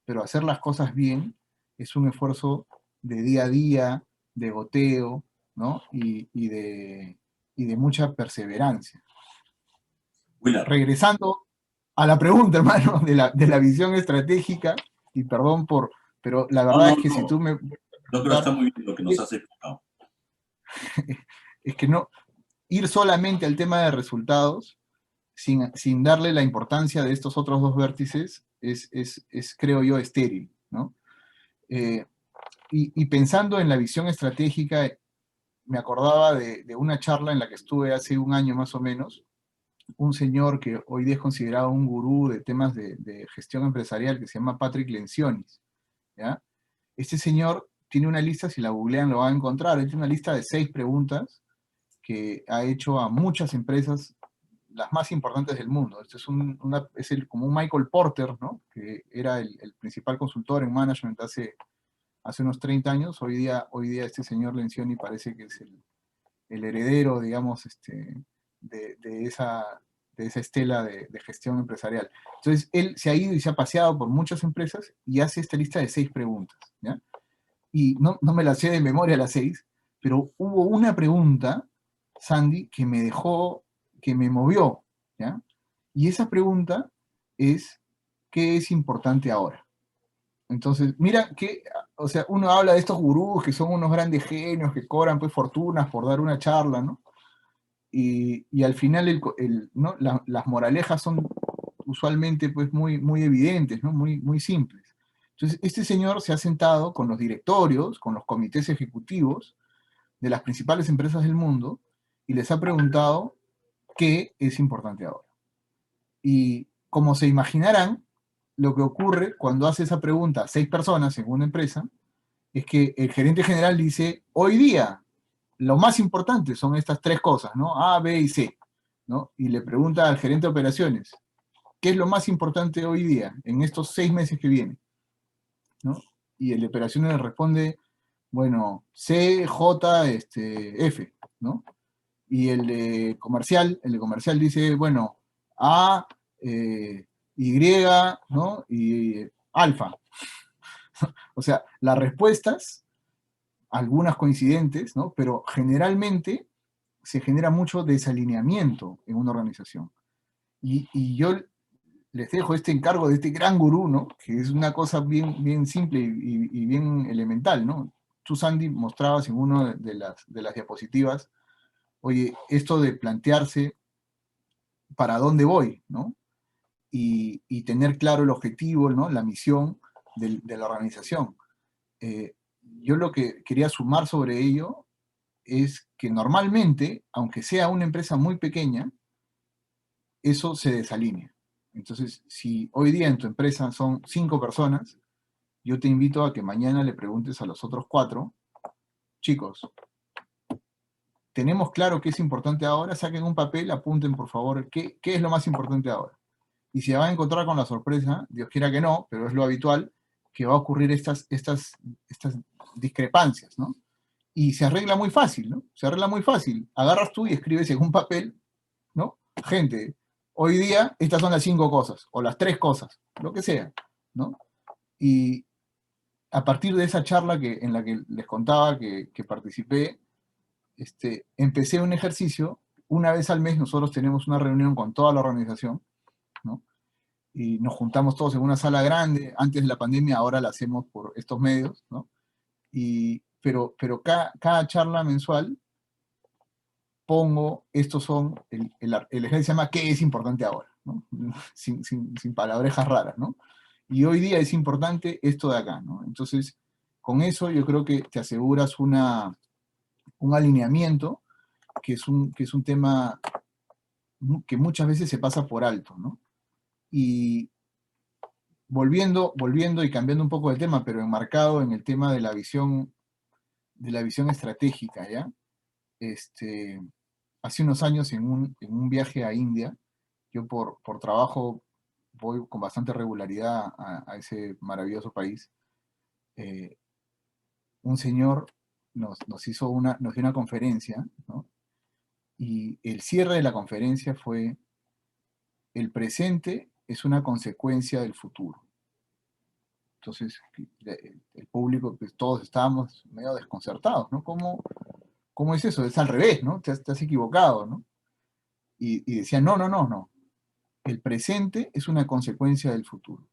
Pero hacer las cosas bien es un esfuerzo de día a día, de goteo, ¿no? Y de mucha perseverancia. Willard, Regresando a la pregunta, hermano, de la visión estratégica, y perdón pero la no, verdad no, es que si tú no, me yo creo que está preguntar, muy bien lo que nos has explicado. es que no, ir solamente al tema de resultados, sin darle la importancia de estos otros dos vértices, creo yo, estéril, ¿no? Eh, y pensando en la visión estratégica, me acordaba de una charla en la que estuve hace un año más o menos, un señor que hoy día es considerado un gurú de temas de gestión empresarial, que se llama Patrick Lencioni, ¿ya? Este señor tiene una lista, si la googlean lo van a encontrar, él tiene una lista de 6 preguntas que ha hecho a muchas empresas, las más importantes del mundo. Este como un Michael Porter, ¿no? Que era el principal consultor en management hace unos 30 años. Hoy día este señor Lencioni parece que es el heredero, digamos, de esa estela de gestión empresarial. Entonces, él se ha ido y se ha paseado por muchas empresas y hace esta lista de 6 preguntas, ¿ya? Y no me la sé de memoria las 6, pero hubo una pregunta, Sandy, que me movió, ¿ya? Y esa pregunta es, ¿qué es importante ahora? Entonces, mira que, o sea, uno habla de estos gurús que son unos grandes genios que cobran pues fortunas por dar una charla, ¿no? Y al final ¿no? Las moralejas son usualmente pues muy, muy evidentes, ¿no? Muy, muy simples. Entonces, este señor se ha sentado con los directorios, con los comités ejecutivos de las principales empresas del mundo y les ha preguntado qué es importante ahora. Y como se imaginarán, lo que ocurre cuando hace esa pregunta a 6 personas en una empresa es que el gerente general dice, hoy día, lo más importante son estas 3 cosas, ¿no? A, B y C, ¿no? Y le pregunta al gerente de operaciones, ¿qué es lo más importante hoy día, en estos 6 meses que vienen? ¿No? Y el de operaciones le responde, bueno, C, J, F, ¿no? Y el de comercial dice, bueno, A, Y, ¿no? Y alfa. O sea, las respuestas, algunas coincidentes, ¿no? Pero generalmente se genera mucho desalineamiento en una organización. Y yo les dejo este encargo de este gran gurú, ¿no? Que es una cosa bien, bien simple y bien elemental, ¿no? Tú, Sandy, mostrabas en una de las diapositivas, oye, esto de plantearse para dónde voy, ¿no? Y tener claro el objetivo, ¿no? La misión de la organización. Yo lo que quería sumar sobre ello es que normalmente, aunque sea una empresa muy pequeña, eso se desalinea. Entonces, si hoy día en tu empresa son 5 personas, yo te invito a que mañana le preguntes a los otros 4, chicos, ¿tenemos claro qué es importante ahora? Saquen un papel, apunten por favor qué es lo más importante ahora. Y se va a encontrar con la sorpresa, Dios quiera que no, pero es lo habitual, que va a ocurrir estas discrepancias, ¿no? Y se arregla muy fácil, ¿no? Se arregla muy fácil. Agarras tú y escribes en un papel, ¿no? Gente, hoy día estas son las 5 cosas, o las 3 cosas, lo que sea, ¿no? Y a partir de esa charla en la que les contaba que participé, empecé un ejercicio, una vez al mes nosotros tenemos una reunión con toda la organización, ¿no? Y nos juntamos todos en una sala grande. Antes de la pandemia, ahora la hacemos por estos medios, ¿no? Pero cada charla mensual pongo, estos son, el ejercicio se llama ¿qué es importante ahora? ¿No? Sin palabrejas raras, ¿no? Y hoy día es importante esto de acá, ¿no? Entonces, con eso yo creo que te aseguras un alineamiento que es un tema que muchas veces se pasa por alto, ¿no? Y volviendo y cambiando un poco el tema, pero enmarcado en el tema de la visión estratégica, ¿ya? Hace unos años en un viaje a India, yo por trabajo voy con bastante regularidad a ese maravilloso país. Un señor nos dio una conferencia, ¿no? Y el cierre de la conferencia fue: el presente es una consecuencia del futuro. Entonces, el público, pues, todos estábamos medio desconcertados, ¿no? ¿Cómo es eso? Es al revés, ¿no? Te has equivocado, ¿no? Y decía, no. El presente es una consecuencia del futuro.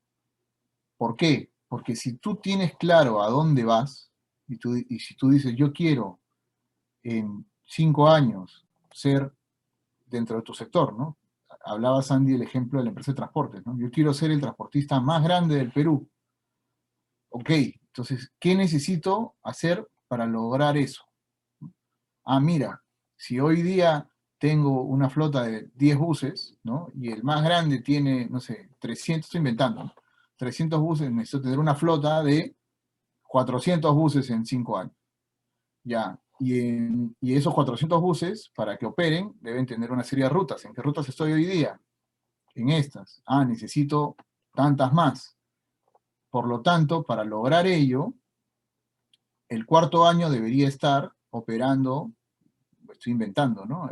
¿Por qué? Porque si tú tienes claro a dónde vas, y si tú dices, yo quiero en 5 años ser dentro de tu sector, ¿no? Hablaba Sandy el ejemplo de la empresa de transportes, ¿no? Yo quiero ser el transportista más grande del Perú. Ok, entonces, ¿qué necesito hacer para lograr eso? Ah, mira, si hoy día tengo una flota de 10 buses, ¿no? Y el más grande tiene, no sé, 300, estoy inventando, ¿no? 300 buses, necesito tener una flota de 400 buses en 5 años. Ya, y esos 400 buses, para que operen, deben tener una serie de rutas. ¿En qué rutas estoy hoy día? En estas. Ah, necesito tantas más. Por lo tanto, para lograr ello, el cuarto año debería estar operando, estoy inventando, ¿no?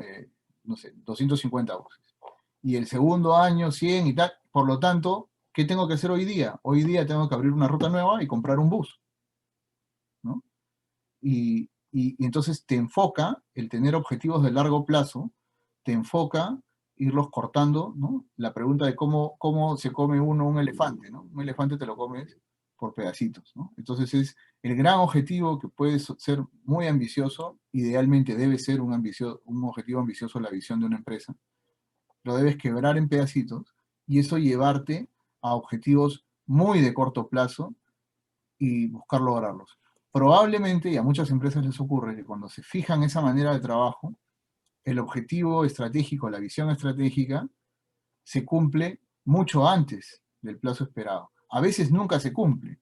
No sé, 250 buses. Y el segundo año 100 y tal. Por lo tanto, ¿qué tengo que hacer hoy día? Hoy día tengo que abrir una ruta nueva y comprar un bus, ¿no? Y entonces te enfoca el tener objetivos de largo plazo, te enfoca irlos cortando, ¿no? La pregunta de cómo se come uno un elefante, ¿no? Un elefante te lo comes por pedacitos, ¿no? Entonces es el gran objetivo que puede ser muy ambicioso, idealmente debe ser un objetivo ambicioso la visión de una empresa, lo debes quebrar en pedacitos y eso llevarte a objetivos muy de corto plazo y buscar lograrlos. Probablemente, y a muchas empresas les ocurre, que cuando se fijan esa manera de trabajo, el objetivo estratégico, la visión estratégica, se cumple mucho antes del plazo esperado. A veces nunca se cumple,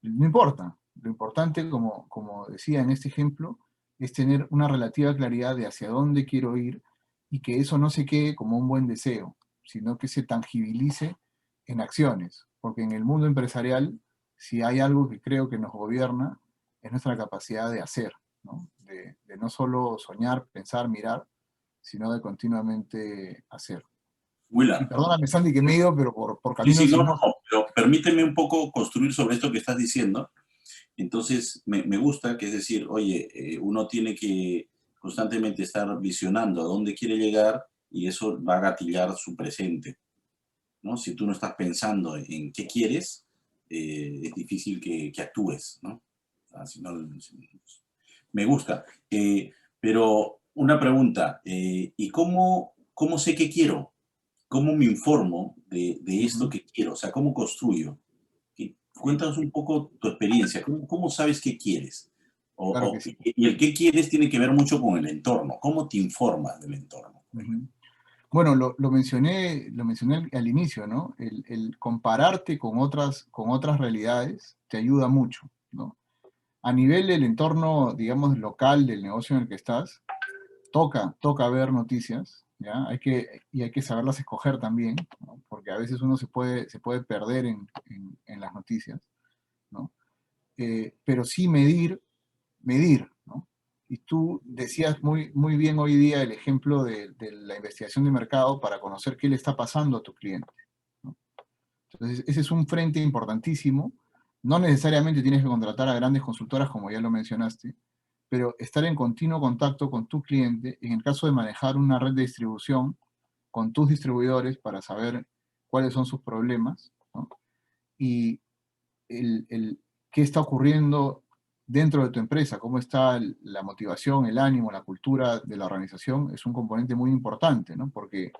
no importa. Lo importante, como decía en este ejemplo, es tener una relativa claridad de hacia dónde quiero ir y que eso no se quede como un buen deseo, sino que se tangibilice en acciones. Porque en el mundo empresarial, si hay algo que creo que nos gobierna, es nuestra capacidad de hacer, ¿no? De no solo soñar, pensar, mirar, sino de continuamente hacer. Y Willard. perdóname, Sandy, que me he ido, pero por Sí, caminos sí, no, sinuosos. pero permíteme un poco construir sobre esto que estás diciendo. Entonces, me gusta que es decir, oye, uno tiene que constantemente estar visionando a dónde quiere llegar y eso va a gatillar su presente, ¿no? Si tú no estás pensando en qué quieres, es difícil que actúes, ¿no? Ah, si no, me gusta. Pero una pregunta, ¿y cómo sé qué quiero? ¿Cómo me informo de esto que quiero? O sea, ¿cómo construyo? Cuéntanos un poco tu experiencia. ¿Cómo sabes qué quieres? Claro que sí. Y el qué quieres tiene que ver mucho con el entorno. ¿Cómo te informas del entorno? Ujú. Bueno, lo mencioné al inicio, ¿no? El compararte con otras realidades te ayuda mucho, ¿no? A nivel del entorno, digamos, local del negocio en el que estás, toca ver noticias, ¿ya? Hay que saberlas escoger también, ¿no? Porque a veces uno se puede perder en las noticias, ¿no? Pero sí medir, ¿no? Y tú decías muy bien hoy día el ejemplo de la investigación de mercado para conocer qué le está pasando a tu cliente, ¿no? Entonces, ese es un frente importantísimo. No necesariamente tienes que contratar a grandes consultoras, como ya lo mencionaste, pero estar en continuo contacto con tu cliente, en el caso de manejar una red de distribución, con tus distribuidores para saber cuáles son sus problemas, ¿no? Y qué está ocurriendo dentro de tu empresa, cómo está la motivación, el ánimo, la cultura de la organización, es un componente muy importante, ¿no? Porque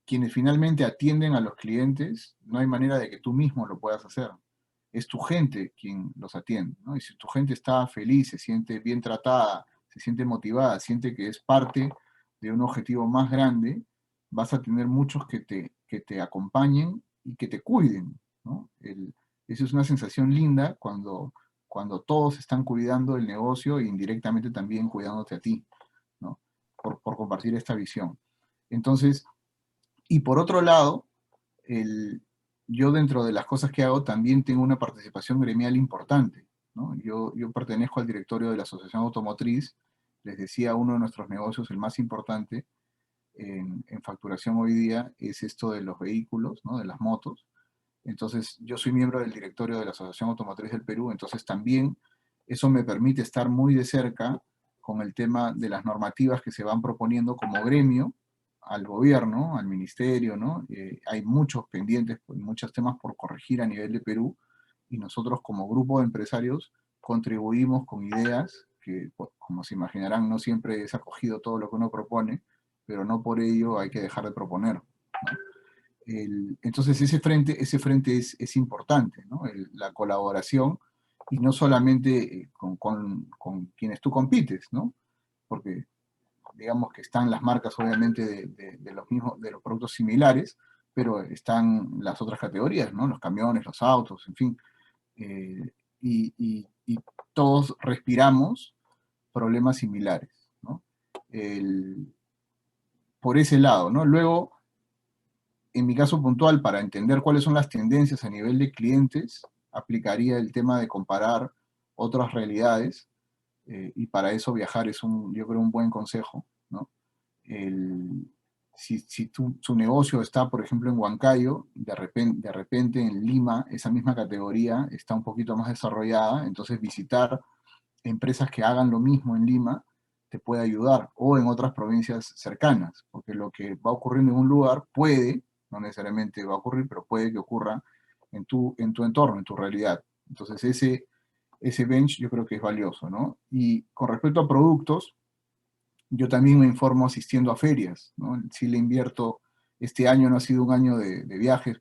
quienes finalmente atienden a los clientes, no hay manera de que tú mismo lo puedas hacer. Es tu gente quien los atiende, ¿no? Y si tu gente está feliz, se siente bien tratada, se siente motivada, siente que es parte de un objetivo más grande, vas a tener muchos que te acompañen y que te cuiden, ¿no? Esa es una sensación linda cuando todos están cuidando el negocio e indirectamente también cuidándote a ti, ¿no? Por compartir esta visión. Entonces, y por otro lado, yo dentro de las cosas que hago también tengo una participación gremial importante, ¿no? Yo pertenezco al directorio de la Asociación Automotriz, les decía, uno de nuestros negocios, el más importante en facturación hoy día, es esto de los vehículos, ¿no? De las motos. Entonces, yo soy miembro del directorio de la Asociación Automotriz del Perú, entonces también eso me permite estar muy de cerca con el tema de las normativas que se van proponiendo como gremio al gobierno, al ministerio, ¿no? Hay muchos pendientes, muchos temas por corregir a nivel de Perú, y nosotros como grupo de empresarios contribuimos con ideas que, como se imaginarán, no siempre es acogido todo lo que uno propone, pero no por ello hay que dejar de proponer, ¿no? Entonces ese frente es importante, ¿no? La colaboración, y no solamente con quienes tú compites, ¿no? Porque digamos que están las marcas obviamente de los mismos, de los productos similares, pero están las otras categorías, ¿no? Los camiones, los autos, en fin. Y todos respiramos problemas similares, ¿no? Por ese lado, ¿no? Luego, en mi caso puntual, para entender cuáles son las tendencias a nivel de clientes, aplicaría el tema de comparar otras realidades, y para eso viajar es yo creo, un buen consejo, ¿no? Si su negocio está, por ejemplo, en Huancayo, de repente en Lima, esa misma categoría está un poquito más desarrollada, entonces visitar empresas que hagan lo mismo en Lima te puede ayudar, o en otras provincias cercanas, porque lo que va ocurriendo en un lugar puede, no necesariamente va a ocurrir, pero puede que ocurra en tu entorno, en tu realidad. Entonces ese bench yo creo que es valioso, ¿no? Y con respecto a productos, yo también me informo asistiendo a ferias, ¿no? Sí le invierto, este año no ha sido un año de viajes,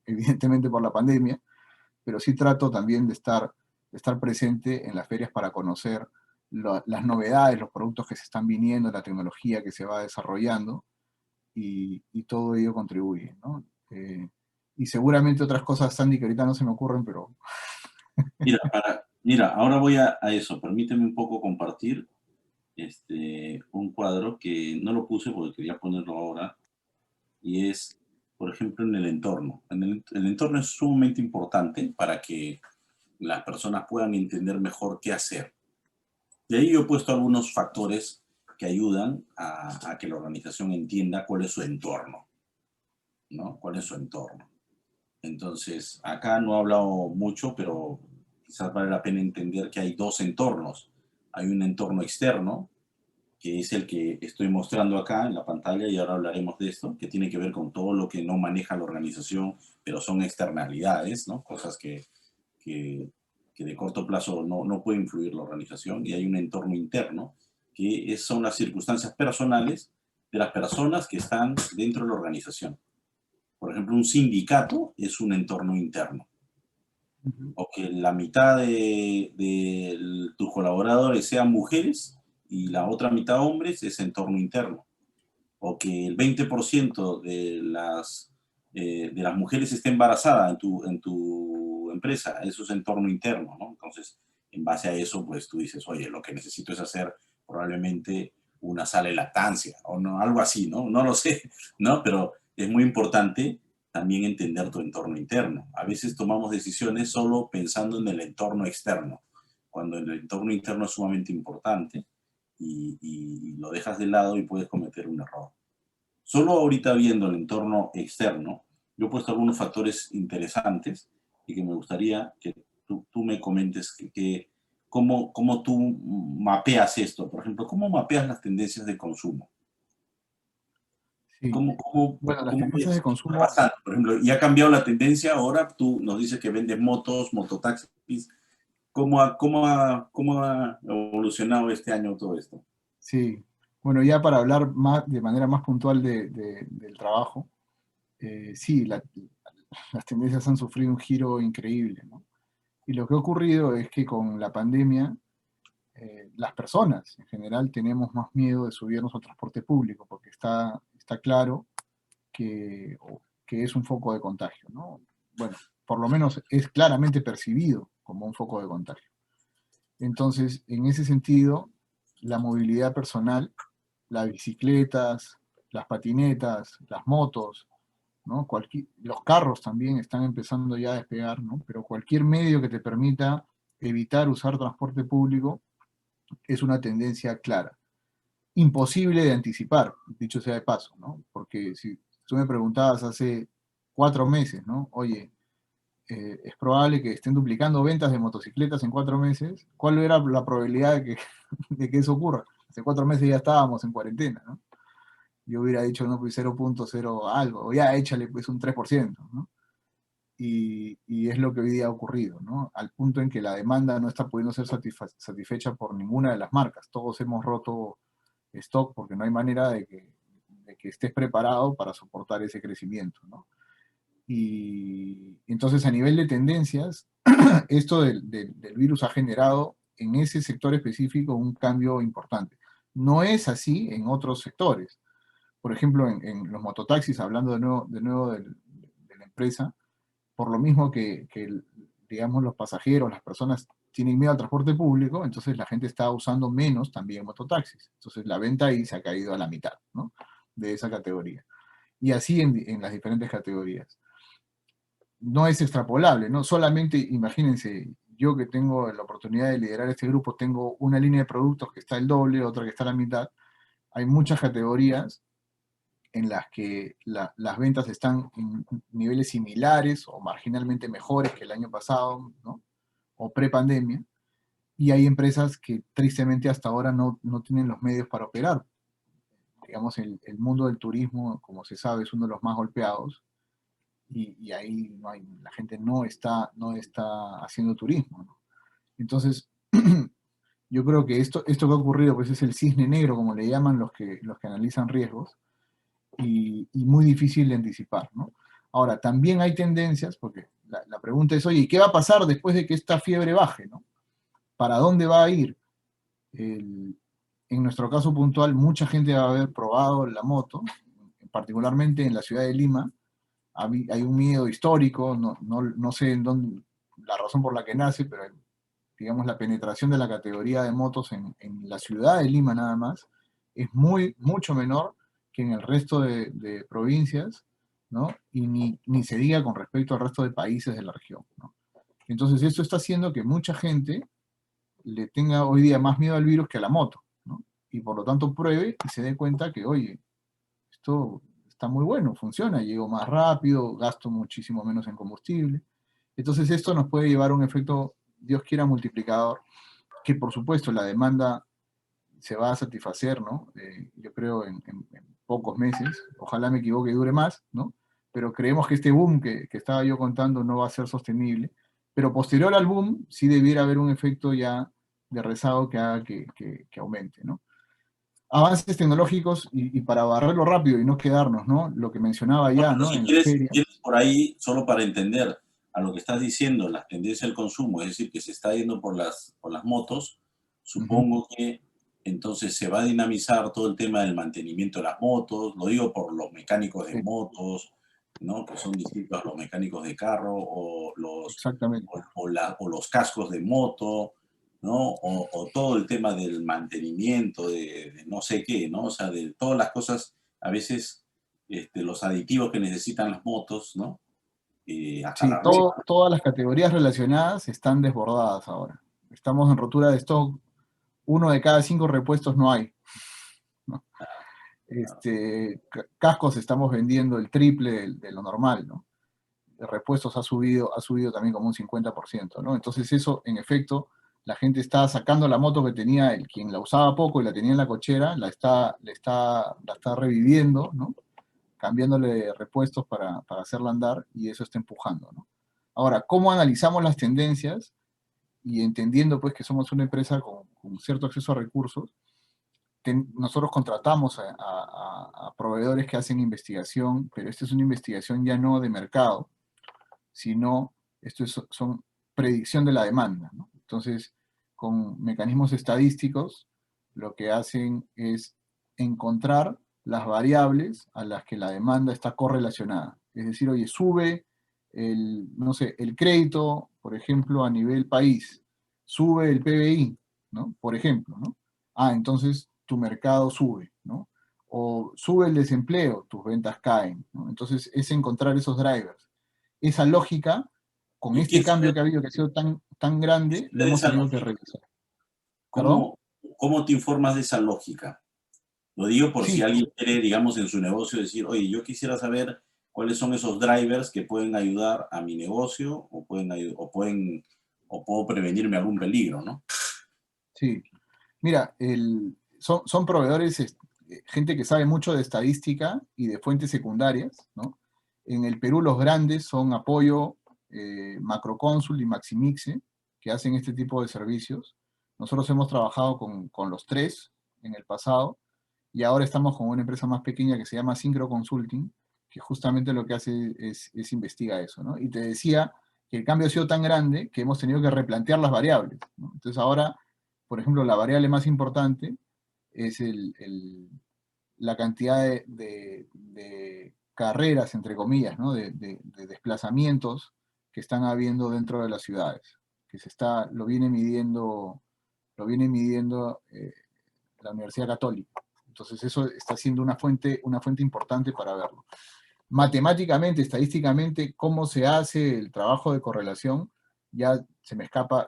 evidentemente por la pandemia, pero sí trato también de estar presente en las ferias para conocer las novedades, los productos que se están viniendo, la tecnología que se va desarrollando, y todo ello contribuye, ¿no? Y seguramente otras cosas, Sandy, que ahorita no se me ocurren, pero... Mira, ahora voy a eso. Permíteme un poco compartir un cuadro que no lo puse porque quería ponerlo ahora, y es, por ejemplo, en el entorno. El entorno es sumamente importante para que las personas puedan entender mejor qué hacer. De ahí yo he puesto algunos factores que ayudan a que la organización entienda cuál es su entorno, ¿no? ¿Cuál es su entorno? Entonces, acá no he hablado mucho, pero quizás vale la pena entender que hay dos entornos. Hay un entorno externo, que es el que estoy mostrando acá en la pantalla, y ahora hablaremos de esto, que tiene que ver con todo lo que no maneja la organización, pero son externalidades, ¿no? Cosas que de corto plazo no puede influir la organización. Y hay un entorno interno, que son las circunstancias personales de las personas que están dentro de la organización. Por ejemplo, un sindicato es un entorno interno. O que la mitad de tus colaboradores sean mujeres y la otra mitad hombres, es entorno interno. O que el 20% de las mujeres esté embarazada en tu empresa, eso es entorno interno, ¿no? Entonces, en base a eso, pues tú dices, oye, lo que necesito es hacer probablemente una sala de lactancia, o no, algo así, ¿no? No lo sé, ¿no? Pero es muy importante también entender tu entorno interno. A veces tomamos decisiones solo pensando en el entorno externo, cuando el entorno interno es sumamente importante, y lo dejas de lado y puedes cometer un error. Solo ahorita viendo el entorno externo, yo he puesto algunos factores interesantes y que me gustaría que tú me comentes cómo tú mapeas esto. Por ejemplo, ¿cómo mapeas las tendencias de consumo? Sí. Bueno, las ¿Cómo tendencias de ves qué está consumo, pasando? Por ejemplo, ¿y ha cambiado la tendencia? Ahora tú nos dices que vendes motos, mototaxis. ¿Cómo ha evolucionado este año todo esto? sí. Bueno, ya para hablar más, de manera más puntual del trabajo, sí, las tendencias han sufrido un giro increíble, ¿no? Y lo que ha ocurrido es que con la pandemia, las personas en general tenemos más miedo de subirnos al transporte público, porque está claro que es un foco de contagio, ¿no? Bueno, por lo menos es claramente percibido como un foco de contagio. Entonces, en ese sentido, la movilidad personal, las bicicletas, las patinetas, las motos, ¿no? Los carros también están empezando ya a despegar, ¿no? Pero cualquier medio que te permita evitar usar transporte público es una tendencia clara. Imposible de anticipar, dicho sea de paso, ¿no? Porque si tú me preguntabas hace 4 meses, ¿no? Oye, es probable que estén duplicando ventas de motocicletas en 4 meses. ¿Cuál era la probabilidad de que eso ocurra? Hace 4 meses ya estábamos en cuarentena, ¿no? Yo hubiera dicho, no, pues 0.0 algo, o ya échale pues un 3%, ¿no? Y es lo que hoy día ha ocurrido, ¿no? Al punto en que la demanda no está pudiendo ser satisfecha por ninguna de las marcas. Todos hemos roto stock porque no hay manera de que estés preparado para soportar ese crecimiento, ¿no? Y entonces a nivel de tendencias, esto del virus ha generado en ese sector específico un cambio importante. No es así en otros sectores. Por ejemplo, en los mototaxis, hablando de nuevo de la empresa, por lo mismo que, digamos, los pasajeros, las personas tienen miedo al transporte público, entonces la gente está usando menos también mototaxis. Entonces la venta ahí se ha caído a la mitad, ¿no? De esa categoría. Y así en las diferentes categorías. No es extrapolable, ¿no? Solamente, imagínense, yo que tengo la oportunidad de liderar este grupo, tengo una línea de productos que está el doble, otra que está a la mitad. Hay muchas categorías en las que las ventas están en niveles similares o marginalmente mejores que el año pasado, ¿no? O pre-pandemia, y hay empresas que tristemente hasta ahora no tienen los medios para operar. Digamos, el mundo del turismo, como se sabe, es uno de los más golpeados, y ahí la gente no está haciendo turismo, ¿no? Entonces, yo creo que esto que ha ocurrido pues es el cisne negro, como le llaman los que analizan riesgos, y muy difícil de anticipar, ¿no? Ahora, también hay tendencias, porque la pregunta es, oye, ¿qué va a pasar después de que esta fiebre baje, ¿no? ¿Para dónde va a ir? En nuestro caso puntual, mucha gente va a haber probado la moto, particularmente en la ciudad de Lima. Hay un miedo histórico, no sé en dónde, la razón por la que nace, pero digamos la penetración de la categoría de motos en la ciudad de Lima nada más es mucho menor que en el resto de provincias, ¿no? Y ni se diga con respecto al resto de países de la región, ¿no? Entonces esto está haciendo que mucha gente le tenga hoy día más miedo al virus que a la moto, ¿no? Y por lo tanto pruebe y se dé cuenta que, oye, esto está muy bueno, funciona, llego más rápido, gasto muchísimo menos en combustible. Entonces esto nos puede llevar a un efecto, Dios quiera, multiplicador, que por supuesto la demanda se va a satisfacer, ¿no? Yo creo en pocos meses, ojalá me equivoque y dure más, ¿no? Pero creemos que este boom que estaba yo contando no va a ser sostenible, pero posterior al boom sí debiera haber un efecto ya de rezago que haga que aumente, ¿no? Avances tecnológicos y para barrerlo rápido y no quedarnos, ¿no? Lo que mencionaba No, ya, pero ¿no? si En la feria. quieres por ahí, solo para entender a lo que estás diciendo, la tendencia del consumo, es decir, que se está yendo por las motos, Ujú, supongo que entonces se va a dinamizar todo el tema del mantenimiento de las motos, lo digo por los mecánicos de sí, motos, ¿no? Que son distintos a los mecánicos de carro exactamente. o los cascos de moto, ¿no? O todo el tema del mantenimiento de no sé qué, ¿no? O sea, de todas las cosas, a veces los aditivos que necesitan las motos, ¿no? Hasta Sí, la rueda. todas las categorías relacionadas están desbordadas ahora. Estamos en rotura de stock. 1 de cada 5 repuestos no hay, ¿no? Cascos estamos vendiendo el triple de lo normal, ¿no? De repuestos ha subido también como un 50%, ¿no? Entonces eso, en efecto, La gente está sacando la moto que tenía, quien la usaba poco y la tenía en la cochera, la está reviviendo, ¿no? Cambiándole repuestos para hacerla andar, y eso está empujando, ¿no? Ahora, ¿cómo analizamos las tendencias? Y entendiendo pues que somos una empresa con cierto acceso a recursos, nosotros contratamos a proveedores que hacen investigación, pero esta es una investigación ya no de mercado, sino son predicción de la demanda, ¿no? Entonces, con mecanismos estadísticos, lo que hacen es encontrar las variables a las que la demanda está correlacionada. Es decir, oye, sube no sé, el crédito, por ejemplo, a nivel país, sube el PBI, ¿no? Por ejemplo, ¿no? Ah, entonces tu mercado sube, ¿no? O sube el desempleo, tus ventas caen, ¿no? Entonces es encontrar esos drivers. Esa lógica, con ¿Y qué este fue cambio que ha habido, que ha sido tan grande, lo de hemos esa tenido que lógica? revisar. ¿Perdón? ¿Cómo te informas de esa lógica? Lo digo por si Sí, alguien quiere, digamos, en su negocio decir, oye, yo quisiera saber cuáles son esos drivers que pueden ayudar a mi negocio o puedo prevenirme algún peligro, ¿no? sí. Mira, son proveedores, gente que sabe mucho de estadística y de fuentes secundarias, ¿no? En el Perú los grandes son Apoyo, Macrocónsul y Maximixe, que hacen este tipo de servicios. Nosotros hemos trabajado con los tres en el pasado, y ahora estamos con una empresa más pequeña que se llama Syncro Consulting, que justamente lo que hace es investiga eso, ¿no? Y te decía que el cambio ha sido tan grande que hemos tenido que replantear las variables, ¿no? Entonces ahora, por ejemplo, la variable más importante es la cantidad de carreras, entre comillas, ¿no? De desplazamientos que están habiendo dentro de las ciudades, que lo viene midiendo la Universidad Católica. Entonces eso está siendo una fuente importante para verlo. Matemáticamente, estadísticamente, cómo se hace el trabajo de correlación, ya se me escapa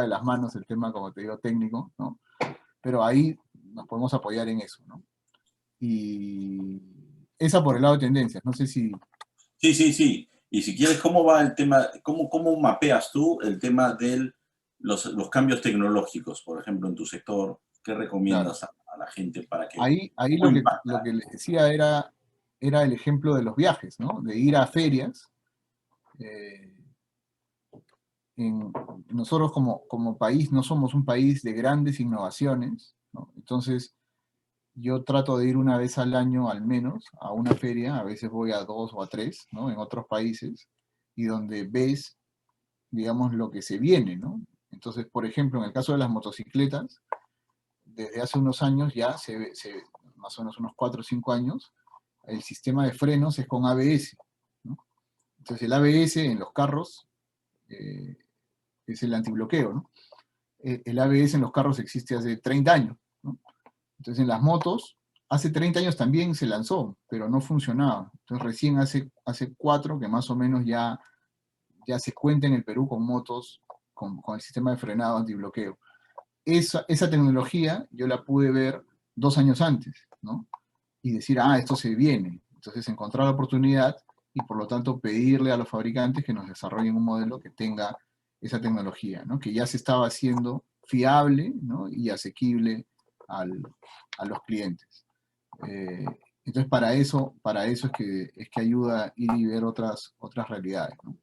de las manos el tema, como te digo, técnico, ¿no? Pero ahí nos podemos apoyar en eso, ¿no? Y esa por el lado de tendencias, no sé si... Sí, sí, sí. Y si quieres, ¿cómo va el tema? ¿Cómo mapeas tú el tema de los cambios tecnológicos, por ejemplo, en tu sector? ¿Qué Claro. recomiendas a la gente para que... Ahí ¿Cómo lo impacta? que les decía era el ejemplo de los viajes, ¿no? De ir a ferias. eh, Nosotros como país no somos un país de grandes innovaciones, ¿no? Entonces yo trato de ir una vez al año al menos a una feria, a veces voy a dos o a tres, ¿no? En otros países, y donde ves, digamos, lo que se viene, ¿no? Entonces, por ejemplo, en el caso de las motocicletas, desde hace unos años ya más o menos unos 4 o 5 años, el sistema de frenos es con ABS, ¿no? Entonces el ABS en los carros eh, es el antibloqueo, ¿no? El ABS en los carros existe hace 30 años, ¿no? Entonces en las motos, hace 30 años también se lanzó, pero no funcionaba. Entonces recién hace 4 que más o menos ya se cuenta en el Perú con motos con el sistema de frenado antibloqueo. Esa tecnología yo la pude ver 2 años antes, ¿no? Y decir, esto se viene. Entonces encontrar la oportunidad y por lo tanto pedirle a los fabricantes que nos desarrollen un modelo que tenga esa tecnología, ¿no? Que ya se estaba haciendo fiable, ¿no? Y asequible a los clientes. Eh, entonces para eso es que ayuda a ir y ver otras realidades, ¿no?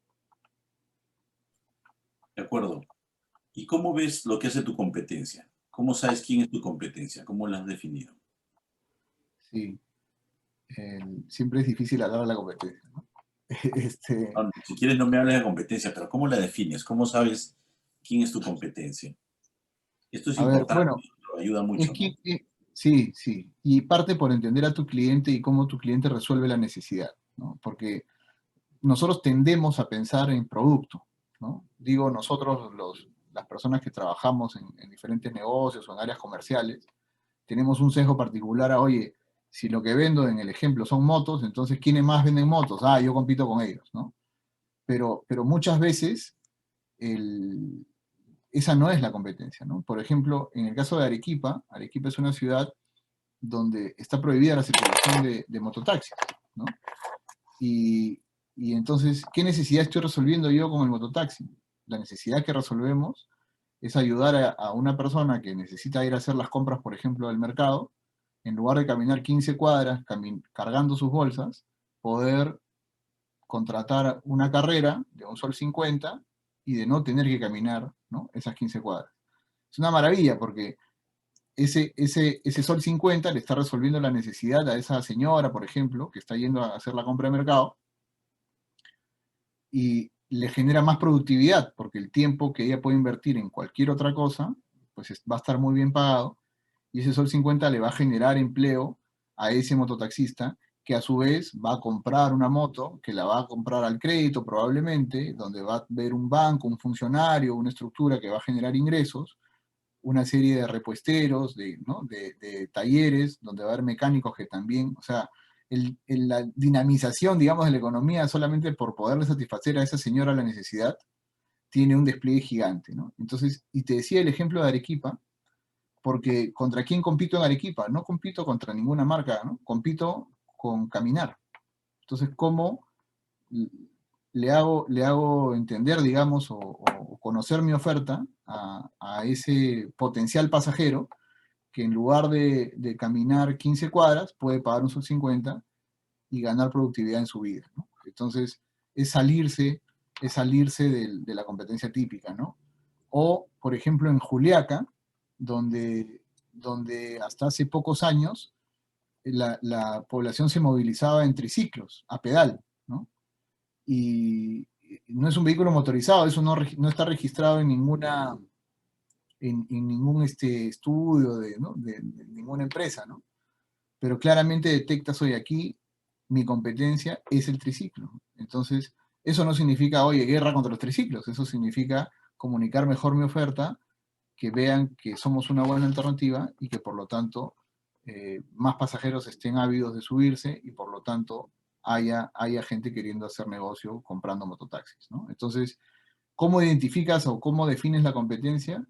De acuerdo. ¿Y cómo ves lo que hace tu competencia? ¿Cómo sabes quién es tu competencia? ¿Cómo la has definido? Sí, siempre es difícil hablar de la competencia, ¿no? Este, No, si quieres no me hables de competencia, pero ¿cómo la defines? ¿Cómo sabes quién es tu competencia? Esto es a ver, importante, bueno, lo ayuda es mucho, ¿no? que, sí, sí, y parte por entender a tu cliente y cómo tu cliente resuelve la necesidad, ¿no? Porque nosotros tendemos a pensar en producto, ¿no? Digo, nosotros, las personas que trabajamos en diferentes negocios o en áreas comerciales, tenemos un sesgo particular a, oye, si lo que vendo en el ejemplo son motos, entonces ¿quiénes más venden motos? Yo compito con ellos, ¿no? Pero muchas veces esa no es la competencia, ¿no? Por ejemplo, en el caso de Arequipa, Arequipa es una ciudad donde está prohibida la circulación de mototaxis, ¿no? Y entonces, ¿qué necesidad estoy resolviendo yo con el mototaxi? la necesidad que resolvemos es ayudar a una persona que necesita ir a hacer las compras, por ejemplo, del mercado, en lugar de caminar 15 cuadras cargando sus bolsas, poder contratar una carrera de un sol 50 y de no tener que caminar, ¿no?, esas 15 cuadras. Es una maravilla porque ese sol 50 le está resolviendo la necesidad a esa señora, por ejemplo, que está yendo a hacer la compra de mercado, y le genera más productividad, porque el tiempo que ella puede invertir en cualquier otra cosa, pues va a estar muy bien pagado, y ese sol 50 le va a generar empleo a ese mototaxista, que a su vez va a comprar una moto, que la va a comprar al crédito probablemente, donde va a ver un banco, un funcionario, una estructura que va a generar ingresos, una serie de repuesteros, ¿no?, de talleres, donde va a haber mecánicos que también, o sea, la dinamización, digamos, de la economía solamente por poderle satisfacer a esa señora la necesidad, tiene un despliegue gigante, ¿no? Entonces, y te decía el ejemplo de Arequipa, porque ¿contra quién compito en Arequipa? No compito contra ninguna marca, ¿no? Compito con caminar. Entonces, ¿cómo le hago entender, digamos, o conocer mi oferta a ese potencial pasajero que en lugar de caminar 15 cuadras puede pagar un sol 50 y ganar productividad en su vida, ¿no? Entonces, es salirse de la competencia típica, ¿no? O, por ejemplo, en Juliaca, donde hasta hace pocos años la población se movilizaba en triciclos, a pedal, ¿no? Y no es un vehículo motorizado, eso no está registrado en ninguna en ningún estudio ¿no?, de ninguna empresa, ¿no? Pero claramente detectas hoy aquí, mi competencia es el triciclo. Entonces, eso no significa, oye, guerra contra los triciclos, eso significa comunicar mejor mi oferta, que vean que somos una buena alternativa y que por lo tanto más pasajeros estén ávidos de subirse y por lo tanto haya gente queriendo hacer negocio comprando mototaxis, ¿no? Entonces, ¿cómo identificas o cómo defines la competencia?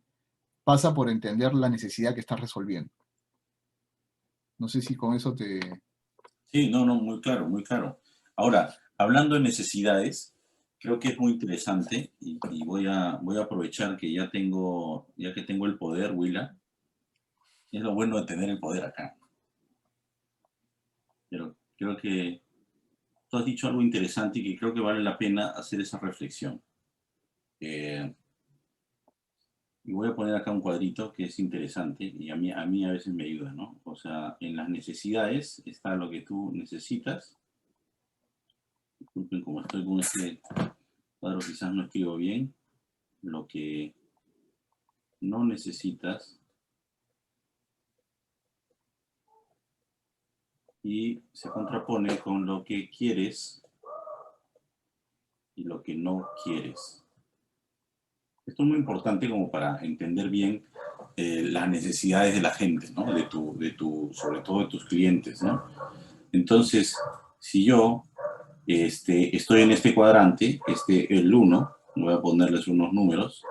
Pasa por entender la necesidad que estás resolviendo. No sé si con eso te... Sí, no, no, muy claro, muy claro. Ahora, hablando de necesidades, creo que es muy interesante y voy a aprovechar que ya que tengo el poder, Willa. Es lo bueno de tener el poder acá. Pero creo que tú has dicho algo interesante y que creo que vale la pena hacer esa reflexión. Y voy a poner acá un cuadrito que es interesante y a mí a veces me ayuda, ¿no? O sea, en las necesidades está lo que tú necesitas. Disculpen, como estoy con este cuadro, quizás no escribo bien. Lo que no necesitas y se contrapone con lo que quieres y lo que no quieres. Esto es muy importante como para entender bien las necesidades de la gente, ¿no? Sobre todo de tus clientes, ¿no? Entonces, si yo estoy en este cuadrante, el 1, voy a ponerles unos números,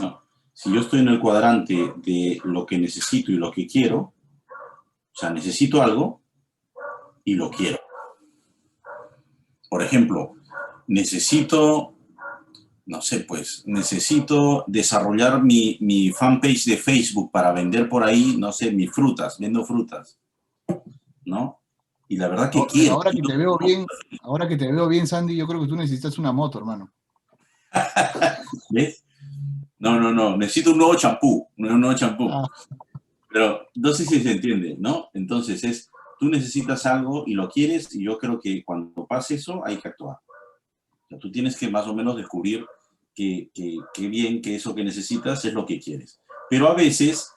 ¿no? Si yo estoy en el cuadrante de lo que necesito y lo que quiero, o sea, necesito algo y lo quiero. Por ejemplo, necesito desarrollar mi fanpage de Facebook para vender por ahí, no sé, mis frutas, vendo frutas, ¿no? Y la verdad que quiero. Ahora que te veo bien, Sandy, yo creo que tú necesitas una moto, hermano. ¿Ves? No, necesito un nuevo champú, Ah. Pero no sé si se entiende, ¿no? Entonces tú necesitas algo y lo quieres y yo creo que cuando pase eso hay que actuar. O sea, tú tienes que más o menos descubrir que bien que eso que necesitas es lo que quieres. Pero a veces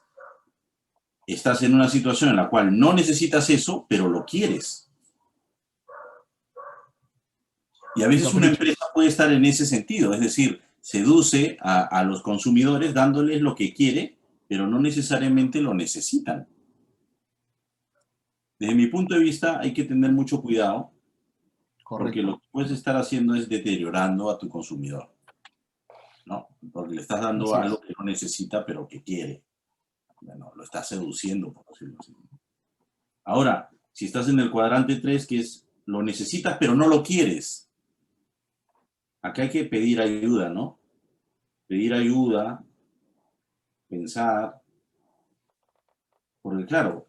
estás en una situación en la cual no necesitas eso, pero lo quieres. Y a veces una empresa puede estar en ese sentido, es decir, seduce a los consumidores dándoles lo que quiere, pero no necesariamente lo necesitan. Desde mi punto de vista hay que tener mucho cuidado. Correcto. Porque lo que puedes estar haciendo es deteriorando a tu consumidor, ¿no? Porque le estás dando algo que no necesita, pero que quiere. Bueno, lo estás seduciendo, por decirlo así. Ahora, si estás en el cuadrante 3, que es lo necesitas, pero no lo quieres, Acá hay que pedir ayuda, ¿no? Pedir ayuda, pensar, porque claro,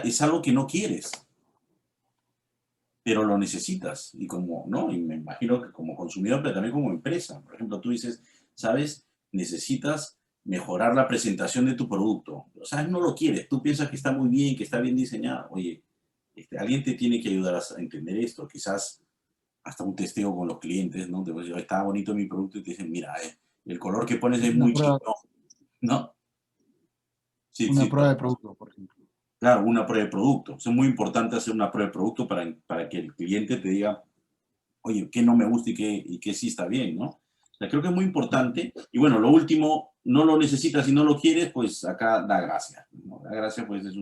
es algo que no quieres, pero lo necesitas. Y como, ¿no? Y me imagino que como consumidor, pero también como empresa. Por ejemplo, tú dices, ¿sabes? Necesitas mejorar la presentación de tu producto. O sea, no lo quieres. Tú piensas que está muy bien, que está bien diseñado. Oye, alguien te tiene que ayudar a entender esto. Quizás hasta un testeo con los clientes, ¿no? Te voy a decir, está bonito mi producto y te dicen, mira, el color que pones es Una muy prueba, chido, ¿no? Sí, una sí, prueba de producto, por ejemplo. claro, una prueba de producto. Es muy importante hacer una prueba de producto para que el cliente te diga, oye, qué no me gusta y qué sí está bien, ¿no? O sea, creo que es muy importante. Y bueno, lo último, no lo necesitas y no lo quieres, pues acá da gracia, ¿no? Da gracia, pues es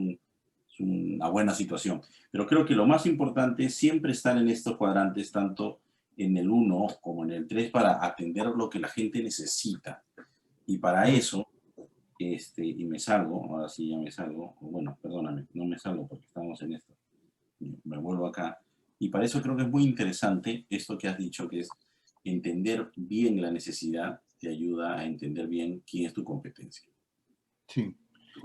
una buena situación. Pero creo que lo más importante es siempre estar en estos cuadrantes, tanto en el 1 como en el 3, para atender lo que la gente necesita. Y para eso, y me salgo, ahora sí ya me salgo, bueno, perdóname, no me salgo porque estamos en esto, me vuelvo acá. Y para eso creo que es muy interesante esto que has dicho, que es entender bien la necesidad, te ayuda a entender bien quién es tu competencia. Sí.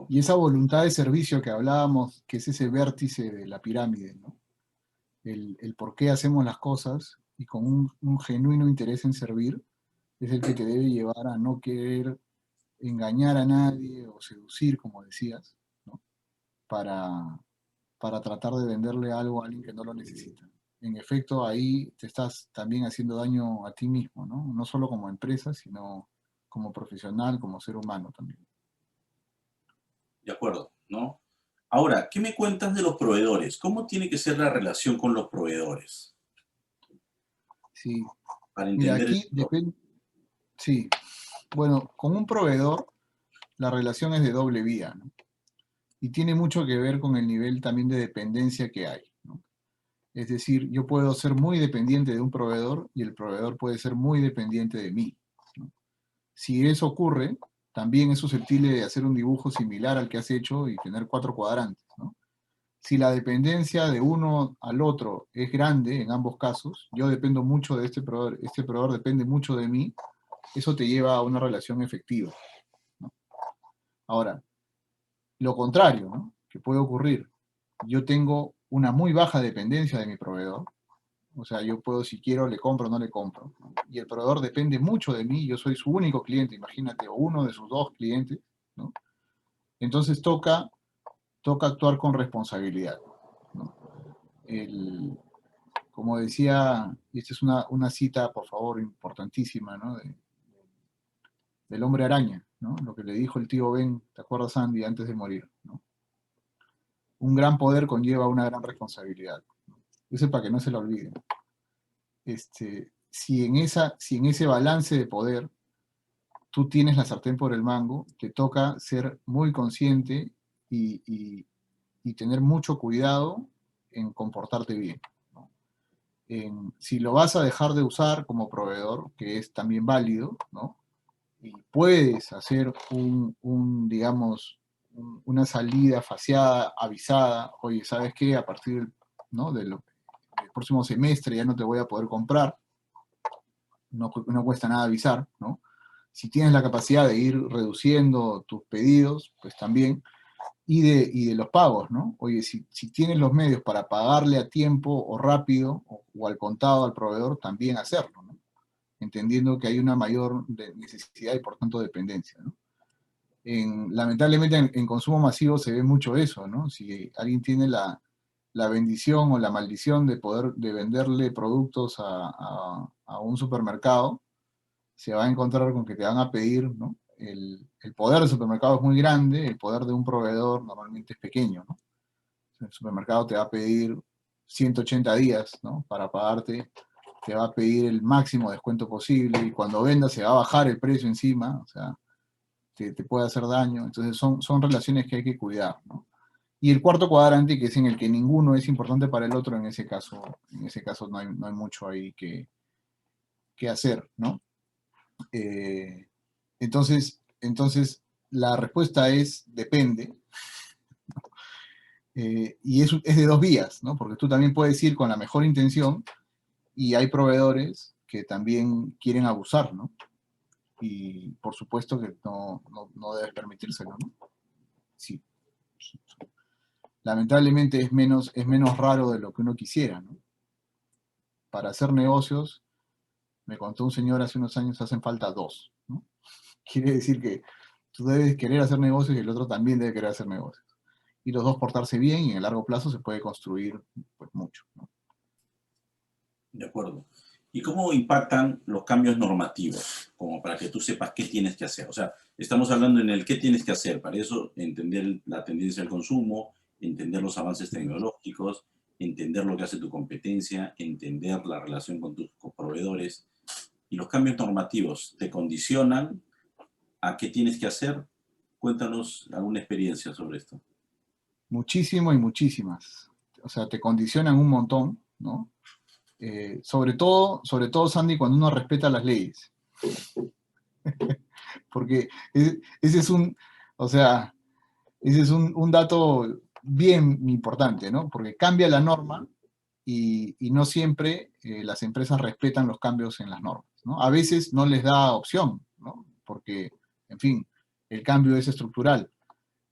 Y esa voluntad de servicio que hablábamos, que es ese vértice de la pirámide, ¿no? El por qué hacemos las cosas y con un genuino interés en servir, es el que te debe llevar a no querer engañar a nadie o seducir, como decías, ¿no? Para, para tratar de venderle algo a alguien que no lo necesita. En efecto, ahí te estás también haciendo daño a ti mismo, ¿no? No solo como empresa, sino como profesional, como ser humano también. De acuerdo, ¿no? Ahora, ¿qué me cuentas de los proveedores? ¿Cómo tiene que ser la relación con los proveedores? Sí, Para mira, entender aquí esto. depende, sí, bueno, con un proveedor la relación es de doble vía, ¿no? Y tiene mucho que ver con el nivel también de dependencia que hay, ¿no? Es decir, yo puedo ser muy dependiente de un proveedor y el proveedor puede ser muy dependiente de mí, ¿no? Si eso ocurre, también es susceptible de hacer un dibujo similar al que has hecho y tener 4 cuadrantes, ¿no? Si la dependencia de uno al otro es grande en ambos casos, yo dependo mucho de este proveedor depende mucho de mí, eso te lleva a una relación efectiva, ¿no? Ahora, lo contrario, ¿no? Que puede ocurrir, yo tengo una muy baja dependencia de mi proveedor, o sea, yo puedo, si quiero, le compro o no le compro, ¿no? Y el proveedor depende mucho de mí, yo soy su único cliente, imagínate, o uno de sus 2 clientes, ¿no? Entonces toca actuar con responsabilidad, ¿no? El, como decía, y esta es una cita, por favor, importantísima, ¿no? Del hombre araña, ¿no? Lo que le dijo el tío Ben, ¿te acuerdas, Andy, antes de morir, ¿no? Un gran poder conlleva una gran responsabilidad, ¿no? Eso es para que no se lo olviden. Si en ese balance de poder tú tienes la sartén por el mango, te toca ser muy consciente y tener mucho cuidado en comportarte bien, ¿no? Si lo vas a dejar de usar como proveedor, que es también válido, ¿no? Y puedes hacer digamos, una salida faseada, avisada, oye, ¿sabes qué? A partir, ¿no? del próximo semestre ya no te voy a poder comprar, no cuesta nada avisar, ¿no? Si tienes la capacidad de ir reduciendo tus pedidos, pues también, y de los pagos, ¿no? Oye, si tienes los medios para pagarle a tiempo o rápido o al contado al proveedor, también hacerlo, ¿no? Entendiendo que hay una mayor necesidad y por tanto dependencia, ¿no? Lamentablemente en consumo masivo se ve mucho eso, ¿no? Si alguien tiene la bendición o la maldición de poder de venderle productos a un supermercado, se va a encontrar con que te van a pedir, ¿no? El poder del supermercado es muy grande, el poder de un proveedor normalmente es pequeño, ¿no? El supermercado te va a pedir 180 días, ¿no? Para pagarte, te va a pedir el máximo descuento posible y cuando vendas se va a bajar el precio encima, o sea, te puede hacer daño. Entonces son relaciones que hay que cuidar, ¿no? Y el cuarto cuadrante, que es en el que ninguno es importante para el otro, en ese caso no hay mucho ahí que hacer, ¿no? Eh, entonces, la respuesta es depende, y es de dos vías, ¿no? Porque tú también puedes ir con la mejor intención y hay proveedores que también quieren abusar, ¿no? Y por supuesto que no debe permitírselo, ¿no? Sí. Lamentablemente es menos raro de lo que uno quisiera, ¿no? Para hacer negocios, me contó un señor hace unos años, hacen falta dos, ¿no? Quiere decir que tú debes querer hacer negocios y el otro también debe querer hacer negocios. Y los dos portarse bien, y en el largo plazo se puede construir pues, mucho, ¿no? De acuerdo. ¿Y cómo impactan los cambios normativos? Como para que tú sepas qué tienes que hacer. O sea, estamos hablando en el qué tienes que hacer. Para eso, entender la tendencia al consumo, entender los avances tecnológicos, entender lo que hace tu competencia, entender la relación con tus proveedores. ¿Y los cambios normativos te condicionan a qué tienes que hacer? Cuéntanos alguna experiencia sobre esto. Muchísimo y muchísimas. O sea, te condicionan un montón, ¿no? Sobre todo, Sandy, cuando uno respeta las leyes. Porque ese es un dato bien importante, ¿no? Porque cambia la norma y no siempre las empresas respetan los cambios en las normas, ¿no? A veces no les da opción, ¿no? Porque, en fin, el cambio es estructural.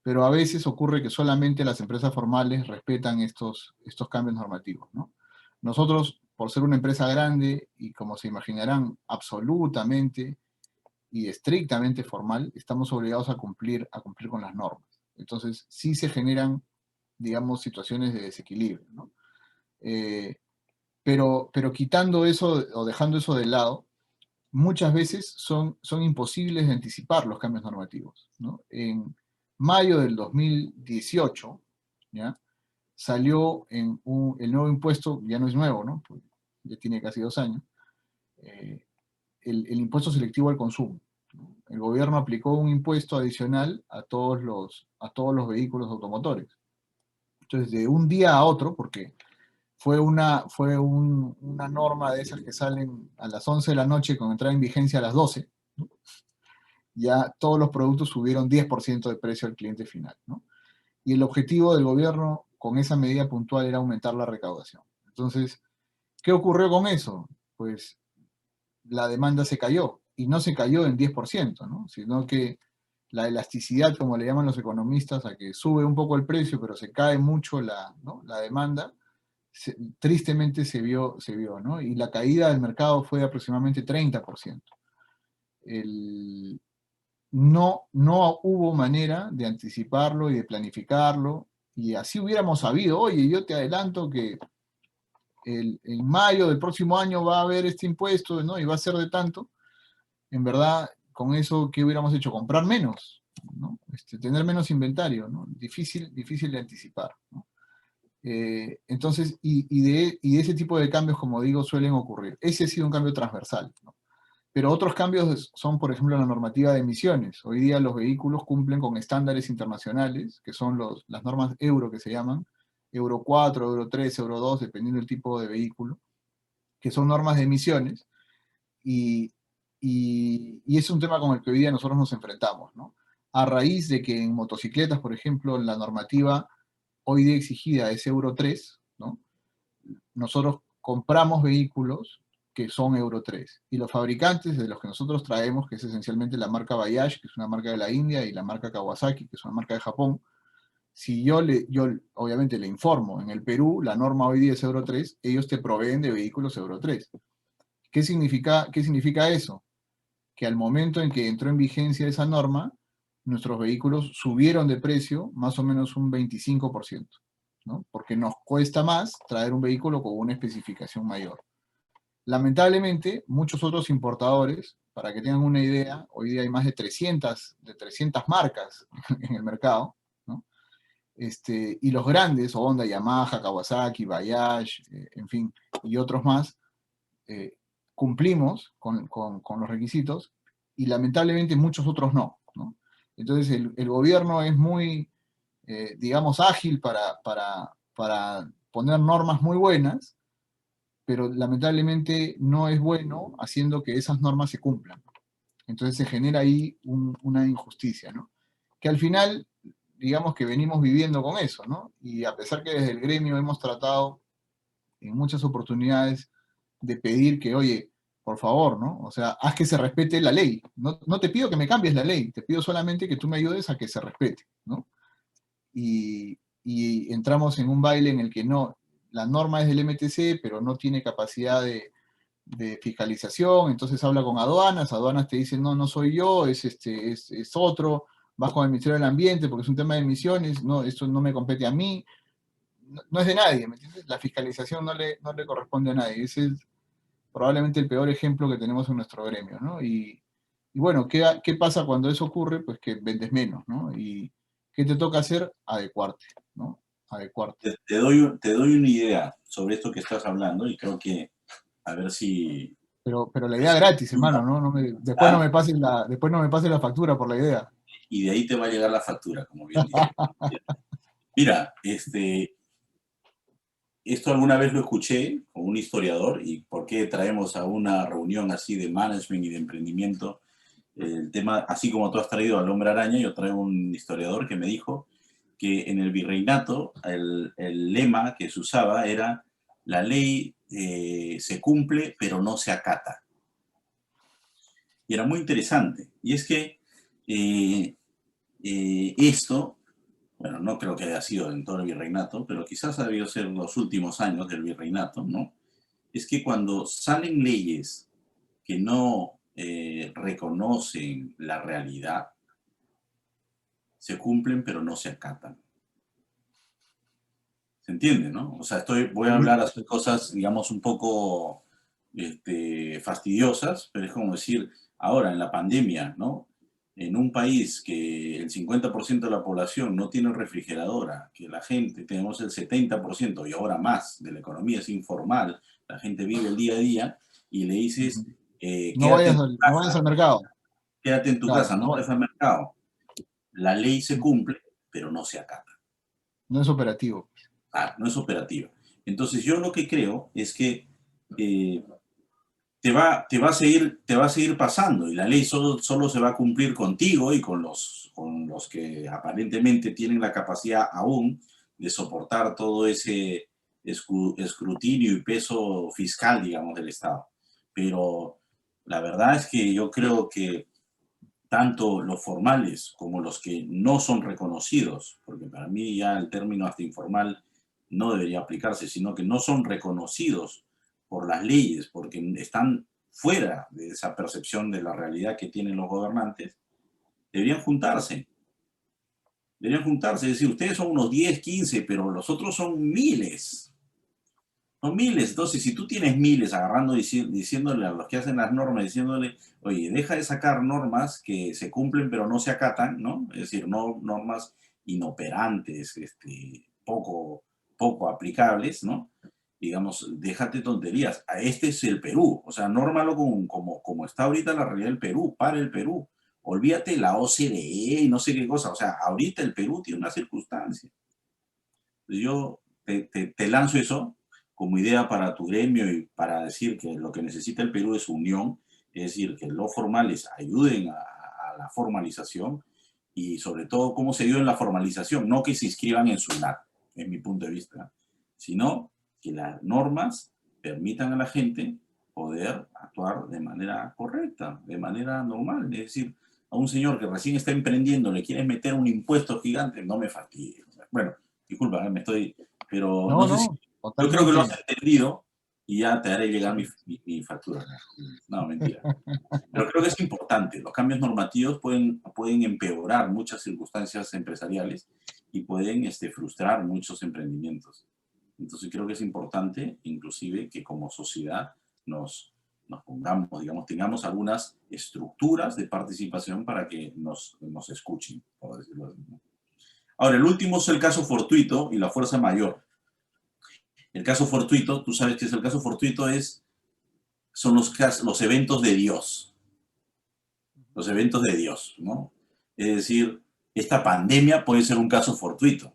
Pero a veces ocurre que solamente las empresas formales respetan estos cambios normativos, ¿no? Nosotros, por ser una empresa grande y como se imaginarán, absolutamente y estrictamente formal, estamos obligados a cumplir con las normas. Entonces, sí se generan, digamos, situaciones de desequilibrio, ¿no? Pero quitando eso o dejando eso de lado, muchas veces son imposibles de anticipar los cambios normativos, ¿no? En mayo del 2018, ¿ya? Salió el nuevo impuesto, ya no es nuevo, ¿no? Pues ya tiene casi 2 años, el impuesto selectivo al consumo. El gobierno aplicó un impuesto adicional a todos los vehículos automotores. Entonces, de un día a otro, porque fue una norma de esas que salen a las 11 de la noche con entrada en vigencia a las 12, ¿no? Ya todos los productos subieron 10% de precio al cliente final, ¿no? Y el objetivo del gobierno con esa medida puntual era aumentar la recaudación. Entonces, ¿qué ocurrió con eso? Pues la demanda se cayó, y no se cayó en 10%, ¿no? Sino que la elasticidad, como le llaman los economistas, a que sube un poco el precio, pero se cae mucho la demanda, tristemente se vio, ¿no? Y la caída del mercado fue de aproximadamente 30%. No hubo manera de anticiparlo y de planificarlo, y así hubiéramos sabido, oye, yo te adelanto que en mayo del próximo año va a haber este impuesto, ¿no? Y va a ser de tanto. En verdad, con eso, ¿qué hubiéramos hecho? Comprar menos, ¿no? Tener menos inventario, ¿no? Difícil de anticipar, ¿no? Entonces, y de ese tipo de cambios, como digo, suelen ocurrir. Ese ha sido un cambio transversal, ¿no? Pero otros cambios son, por ejemplo, la normativa de emisiones. Hoy día los vehículos cumplen con estándares internacionales, que son las normas Euro que se llaman, Euro 4, Euro 3, Euro 2, dependiendo del tipo de vehículo, que son normas de emisiones, y es un tema con el que hoy día nosotros nos enfrentamos, ¿no? A raíz de que en motocicletas, por ejemplo, la normativa hoy día exigida es Euro 3, ¿no? Nosotros compramos vehículos que son Euro 3. Y los fabricantes de los que nosotros traemos, que es esencialmente la marca Bayash, que es una marca de la India, y la marca Kawasaki, que es una marca de Japón, si yo obviamente le informo, en el Perú la norma hoy día es Euro 3, ellos te proveen de vehículos Euro 3. ¿Qué significa eso? Que al momento en que entró en vigencia esa norma, nuestros vehículos subieron de precio más o menos un 25%, ¿no? Porque nos cuesta más traer un vehículo con una especificación mayor. Lamentablemente, muchos otros importadores, para que tengan una idea, hoy día hay más de 300 marcas en el mercado, ¿no? Y los grandes, Honda, Yamaha, Kawasaki, Bayash, en fin, y otros más, cumplimos con los requisitos, y lamentablemente muchos otros no, ¿no? Entonces el gobierno es muy, digamos, ágil para poner normas muy buenas, pero lamentablemente no es bueno haciendo que esas normas se cumplan. Entonces se genera ahí una injusticia, ¿no? Que al final, digamos que venimos viviendo con eso, ¿no? Y a pesar que desde el gremio hemos tratado en muchas oportunidades de pedir que, oye, por favor, ¿no? O sea, haz que se respete la ley. No, no te pido que me cambies la ley, te pido solamente que tú me ayudes a que se respete, ¿no? Y entramos en un baile en el que no, la norma es del MTC, pero no tiene capacidad de fiscalización, entonces habla con aduanas te dicen, no, no soy yo, es otro, vas con el Ministerio del Ambiente porque es un tema de emisiones, no, esto no me compete a mí, no, no es de nadie, ¿me entiendes? La fiscalización no le corresponde a nadie, ese es probablemente el peor ejemplo que tenemos en nuestro gremio, ¿no? Y bueno, ¿qué pasa cuando eso ocurre? Pues que vendes menos, ¿no? ¿Y qué te toca hacer? Adecuarte, ¿no? Adecuarte. Te doy una idea sobre esto que estás hablando y creo que a ver si... Pero la idea gratis, hermano, ¿no? Después no ¿Ah? me pases la factura por la idea. Y de ahí te va a llegar la factura, como bien dice. Mira, esto alguna vez lo escuché con un historiador y por qué traemos a una reunión así de management y de emprendimiento el tema, así como tú has traído al hombre araña, yo traigo un historiador que me dijo que en el virreinato el lema que se usaba era la ley se cumple pero no se acata. Y era muy interesante. Y es que esto, bueno, no creo que haya sido en todo el virreinato, pero quizás ha debido ser los últimos años del virreinato, ¿no? Es que cuando salen leyes que no reconocen la realidad, se cumplen pero no se acatan. ¿Se entiende, no? O sea, voy a hablar de cosas, digamos, un poco fastidiosas, pero es como decir, ahora en la pandemia, ¿no? En un país que el 50% de la población no tiene refrigeradora, que la gente, tenemos el 70% y ahora más de la economía es informal, la gente vive el día a día y le dices, No vayas al mercado. quédate en tu Claro, casa, no vayas al mercado. La ley se cumple, pero no se acata. no es operativo. No es operativa. Entonces yo lo que creo es que te va a seguir pasando y la ley solo se va a cumplir contigo y con los que aparentemente tienen la capacidad aún de soportar todo ese escrutinio y peso fiscal, digamos, del Estado. Pero la verdad es que yo creo que tanto los formales como los que no son reconocidos, porque para mí ya el término hasta informal no debería aplicarse, sino que no son reconocidos por las leyes, porque están fuera de esa percepción de la realidad que tienen los gobernantes, deberían juntarse. Deberían juntarse, es decir, ustedes son unos 10, 15, pero los otros son miles. Son miles. Entonces, si tú tienes miles agarrando, diciéndole a los que hacen las normas, diciéndole, oye, deja de sacar normas que se cumplen pero no se acatan, ¿no? Es decir, no normas inoperantes, poco aplicables, ¿no? Digamos, déjate tonterías. Este es el Perú. O sea, nórmalo como está ahorita la realidad del Perú. Para el Perú. Olvídate la OCDE y no sé qué cosa. O sea, ahorita el Perú tiene una circunstancia. Yo te lanzo eso como idea para tu gremio y para decir que lo que necesita el Perú es unión, es decir, que los formales ayuden a la formalización y sobre todo cómo se dio en la formalización, no que se inscriban en SUNAT, en mi punto de vista, sino que las normas permitan a la gente poder actuar de manera correcta, de manera normal. Es decir, a un señor que recién está emprendiendo le quieres meter un impuesto gigante, no me fastidies. Bueno, disculpa, pero No, no sé si... Yo creo que lo has entendido y ya te haré llegar mi factura. No, mentira. Pero creo que es importante. Los cambios normativos pueden empeorar muchas circunstancias empresariales y pueden frustrar muchos emprendimientos. Entonces creo que es importante, inclusive, que como sociedad nos pongamos, digamos, tengamos algunas estructuras de participación para que nos escuchen, por decirlo así. Ahora, el último es el caso fortuito y la fuerza mayor. El caso fortuito, tú sabes que es el caso fortuito, son los eventos de Dios. Los eventos de Dios, ¿no? Es decir, esta pandemia puede ser un caso fortuito,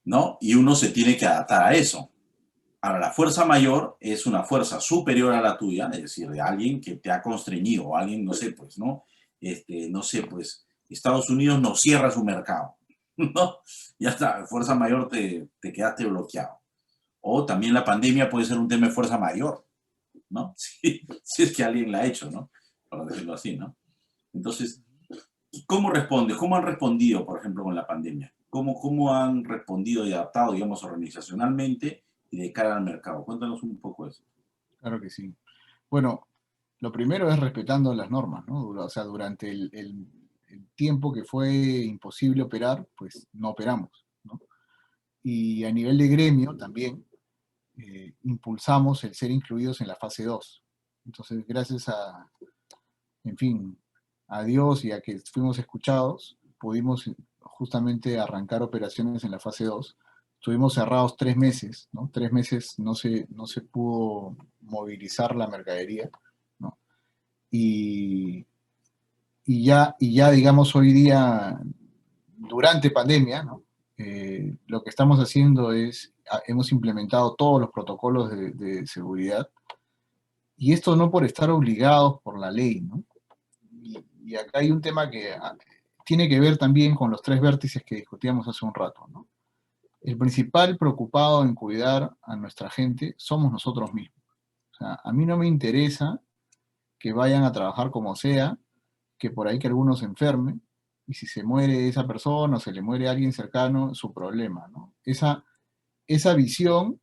¿no? Y uno se tiene que adaptar a eso. Ahora, la fuerza mayor es una fuerza superior a la tuya, es decir, de alguien que te ha constreñido, o alguien, no sé, pues, ¿no? No sé, pues, Estados Unidos no cierra su mercado, ¿no? Ya está, fuerza mayor te quedaste bloqueado. O también la pandemia puede ser un tema de fuerza mayor, ¿no? Si es que alguien la ha hecho, ¿no? Para decirlo así, ¿no? Entonces, ¿cómo responde? ¿Cómo han respondido, por ejemplo, con la pandemia? ¿Cómo han respondido y adaptado, digamos, organizacionalmente y de cara al mercado? Cuéntanos un poco eso. Claro que sí. Bueno, lo primero es respetando las normas, ¿no? O sea, durante el tiempo que fue imposible operar, pues no operamos, ¿no? Y a nivel de gremio también impulsamos el ser incluidos en la fase 2. Entonces, gracias a, en fin, a Dios y a que fuimos escuchados, pudimos justamente arrancar operaciones en la fase 2. Estuvimos cerrados 3 meses, ¿no? 3 meses no se pudo movilizar la mercadería, ¿no? Y, y ya, digamos, hoy día, durante pandemia, ¿no? Lo que estamos haciendo es, hemos implementado todos los protocolos de seguridad, y esto no por estar obligados por la ley, ¿no? Y acá hay un tema que tiene que ver también con los 3 vértices que discutíamos hace un rato, ¿no? El principal preocupado en cuidar a nuestra gente somos nosotros mismos. O sea, a mí no me interesa que vayan a trabajar como sea, que por ahí que alguno se enferme, y si se muere esa persona o se le muere alguien cercano, su problema, ¿no? Esa visión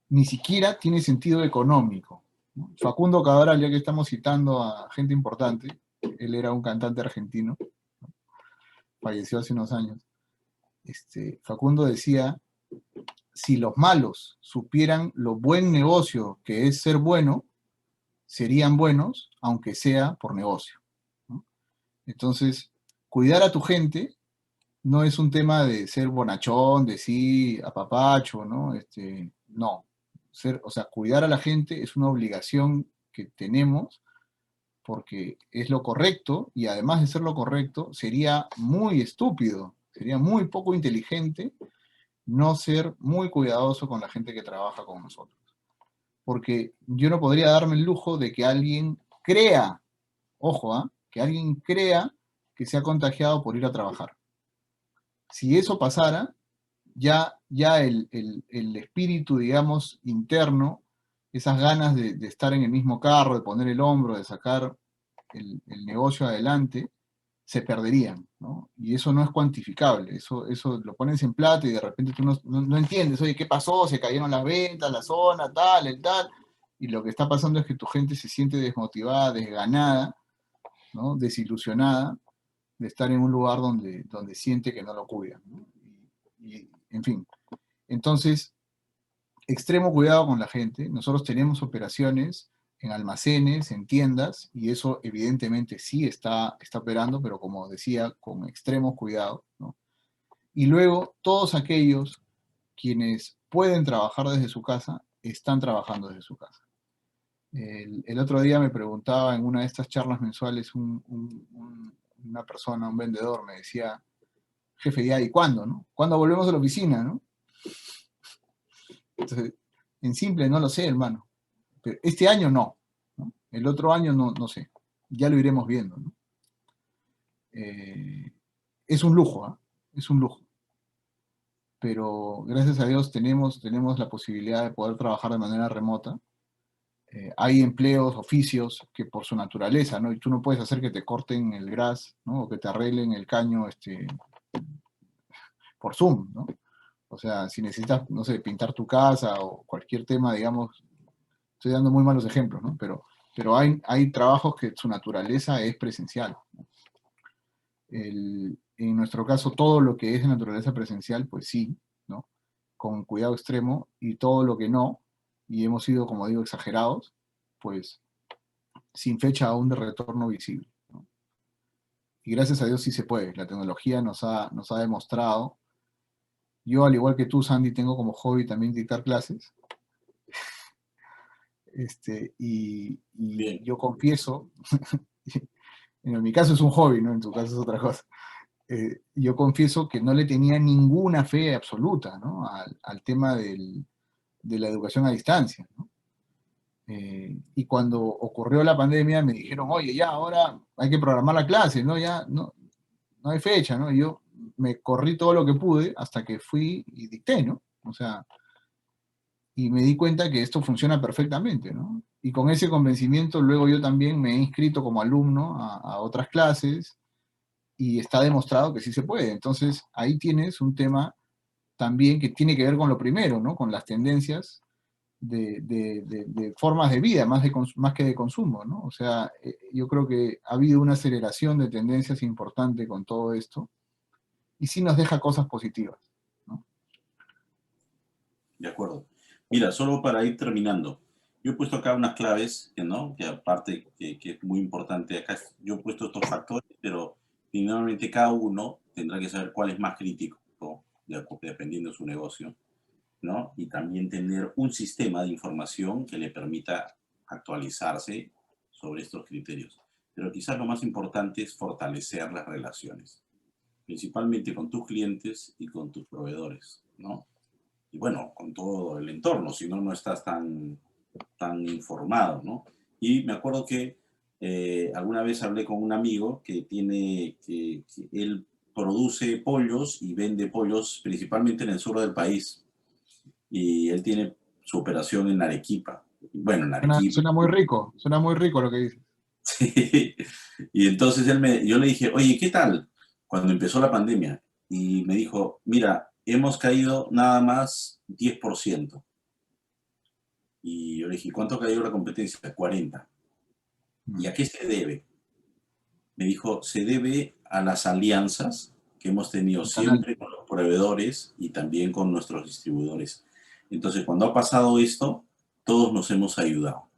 ni siquiera tiene sentido económico, ¿no? Facundo Cabral, ya que estamos citando a gente importante, él era un cantante argentino, falleció hace unos años. Facundo decía, si los malos supieran lo buen negocio que es ser bueno, serían buenos, aunque sea por negocio, ¿no? Entonces, cuidar a tu gente no es un tema de ser bonachón, de sí, apapacho, ¿no? No. O sea, cuidar a la gente es una obligación que tenemos porque es lo correcto, y además de ser lo correcto, sería muy estúpido, sería muy poco inteligente no ser muy cuidadoso con la gente que trabaja con nosotros. Porque yo no podría darme el lujo de que alguien crea, ojo, que alguien crea que se ha contagiado por ir a trabajar. Si eso pasara, ya el espíritu, digamos, interno, esas ganas de estar en el mismo carro, de poner el hombro, de sacar el negocio adelante, se perderían, ¿no? Y eso no es cuantificable, eso lo pones en plata y de repente tú no entiendes, oye, ¿qué pasó? Se cayeron las ventas, la zona, tal, el tal, y lo que está pasando es que tu gente se siente desmotivada, desganada, ¿no? Desilusionada de estar en un lugar donde siente que no lo cuidan, ¿no? En fin, entonces, extremo cuidado con la gente. Nosotros tenemos operaciones en almacenes, en tiendas, y eso evidentemente sí está operando, pero como decía, con extremo cuidado, ¿no? Y luego, todos aquellos quienes pueden trabajar desde su casa, están trabajando desde su casa. El otro día me preguntaba en una de estas charlas mensuales una persona, un vendedor, me decía, jefe, ¿ya y cuándo, no? ¿Cuándo volvemos a la oficina, no? Entonces, en simple, no lo sé, hermano. Pero este año no, ¿no? El otro año no sé. Ya lo iremos viendo, ¿no? Es un lujo, ¿eh? Es un lujo. Pero gracias a Dios tenemos la posibilidad de poder trabajar de manera remota. Hay empleos, oficios que por su naturaleza, ¿no? Y tú no puedes hacer que te corten el gras, ¿no? O que te arreglen el caño por Zoom, ¿no? O sea, si necesitas, no sé, pintar tu casa o cualquier tema, digamos, estoy dando muy malos ejemplos, ¿no? Pero hay trabajos que su naturaleza es presencial, ¿no? En nuestro caso, todo lo que es de naturaleza presencial, pues sí, ¿no? Con cuidado extremo, y todo lo que no, y hemos sido, como digo, exagerados, pues sin fecha aún de retorno visible, ¿no? Y gracias a Dios sí se puede. La tecnología nos ha demostrado. Yo, al igual que tú, Sandy, tengo como hobby también dictar clases. Y yo confieso, en mi caso es un hobby, ¿no? En tu caso es otra cosa. Yo confieso que no le tenía ninguna fe absoluta, ¿no? al tema de la educación a distancia, ¿no? Y cuando ocurrió la pandemia me dijeron, oye, ya, ahora hay que programar la clase, ¿no? Ya no hay fecha, ¿no? Y yo me corrí todo lo que pude hasta que fui y dicté, ¿no? O sea, y me di cuenta que esto funciona perfectamente, ¿no? Y con ese convencimiento luego yo también me he inscrito como alumno a otras clases y está demostrado que sí se puede. Entonces ahí tienes un tema también que tiene que ver con lo primero, ¿no? Con las tendencias de formas de vida, más que de consumo, ¿no? O sea, yo creo que ha habido una aceleración de tendencias importante con todo esto y sí nos deja cosas positivas, ¿no? De acuerdo. Mira, solo para ir terminando, yo he puesto acá unas claves, ¿no? Que aparte que es muy importante, acá yo he puesto estos factores, pero finalmente cada uno tendrá que saber cuál es más crítico, ¿no? Dependiendo de su negocio, ¿no? Y también tener un sistema de información que le permita actualizarse sobre estos criterios. Pero quizás lo más importante es fortalecer las relaciones, principalmente con tus clientes y con tus proveedores, ¿no? Y bueno, con todo el entorno, si no, no estás tan informado, ¿no? Y me acuerdo que alguna vez hablé con un amigo que él produce pollos y vende pollos principalmente en el sur del país. Y él tiene su operación en Arequipa. Bueno, en Arequipa. Suena muy rico lo que dices. Sí. Y entonces yo le dije, oye, ¿qué tal? Cuando empezó la pandemia. Y me dijo, mira, hemos caído nada más 10%. Y yo le dije, ¿cuánto cayó la competencia? 40. ¿Y a qué se debe? Me dijo, se debe a las alianzas que hemos tenido El canal. siempre con los proveedores y también con nuestros distribuidores. Entonces, cuando ha pasado esto, todos nos hemos ayudado.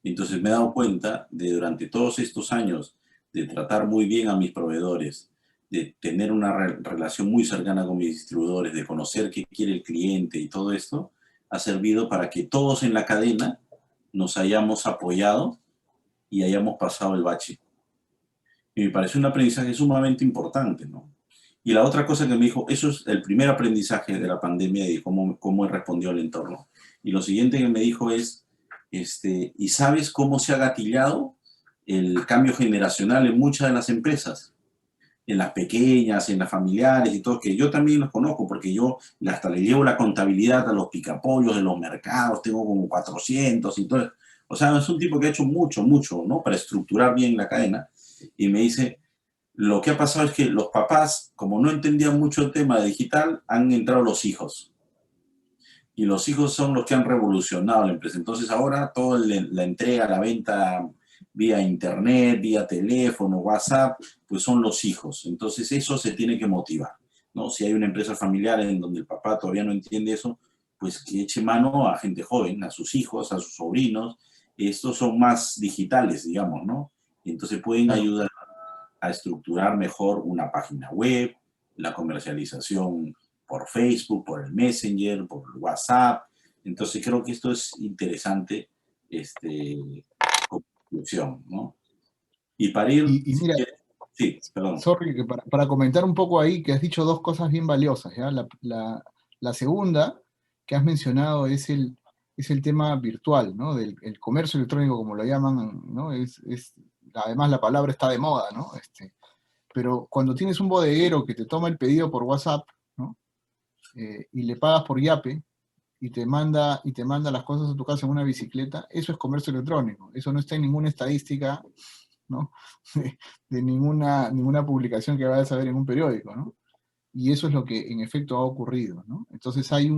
Entonces me he dado cuenta de durante todos estos años de tratar muy bien a mis proveedores, de tener una relación muy cercana con mis distribuidores, de conocer qué quiere el cliente y todo esto, ha servido para que todos en la cadena nos hayamos apoyado y hayamos pasado el bache. Y me pareció un aprendizaje sumamente importante, ¿no? Y la otra cosa que me dijo, eso es el primer aprendizaje de la pandemia y cómo he respondido al entorno. Y lo siguiente que me dijo es, ¿y sabes cómo se ha gatillado el cambio generacional en muchas de las empresas? En las pequeñas, en las familiares y todo, que yo también los conozco, porque yo hasta le llevo la contabilidad a los picapollos de los mercados, tengo como 400 y todo. O sea, es un tipo que ha hecho mucho, mucho, ¿no? Para estructurar bien la cadena. Y me dice, lo que ha pasado es que los papás, como no entendían mucho el tema digital, han entrado los hijos. Y los hijos son los que han revolucionado la empresa. Entonces ahora toda la entrega, la venta vía internet, vía teléfono, WhatsApp, pues son los hijos. Entonces eso se tiene que motivar, ¿no? Si hay una empresa familiar en donde el papá todavía no entiende eso, pues que eche mano a gente joven, a sus hijos, a sus sobrinos. Estos son más digitales, digamos, ¿no? Entonces pueden Claro. ayudar a estructurar mejor una página web, la comercialización por Facebook, por el Messenger, por WhatsApp. Entonces creo que esto es interesante, como conclusión, ¿no? Y para ir, Y si mira, quieres, sí, perdón. sorry, que para comentar un poco ahí, que has dicho dos cosas bien valiosas, ¿ya? La segunda que has mencionado es el tema virtual, ¿no? Del el comercio electrónico, como lo llaman, ¿no? Además la palabra está de moda, ¿no? Pero cuando tienes un bodeguero que te toma el pedido por WhatsApp, ¿no? Y le pagas por Yape, y te manda las cosas a tu casa en una bicicleta, eso es comercio electrónico. Eso no está en ninguna estadística, ¿no? de ninguna publicación que vayas a ver en un periódico, ¿no? Y eso es lo que en efecto ha ocurrido, ¿no? Entonces hay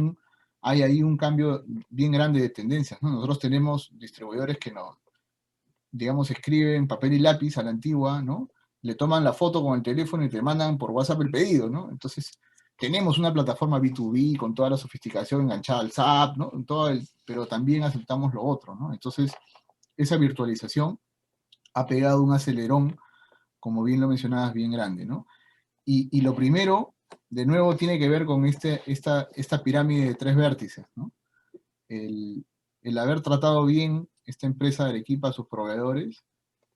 ahí un cambio bien grande de tendencias, ¿no? Nosotros tenemos distribuidores que nos, digamos, escriben papel y lápiz a la antigua, ¿no? Le toman la foto con el teléfono y te mandan por WhatsApp el pedido, ¿no? Entonces, tenemos una plataforma B2B con toda la sofisticación enganchada al SAP, ¿no? Pero también aceptamos lo otro, ¿no? Entonces, esa virtualización ha pegado un acelerón, como bien lo mencionabas, bien grande, ¿no? Y lo primero, de nuevo, tiene que ver con esta pirámide de tres vértices, ¿no? El, el haber tratado bien esta empresa de Arequipa a sus proveedores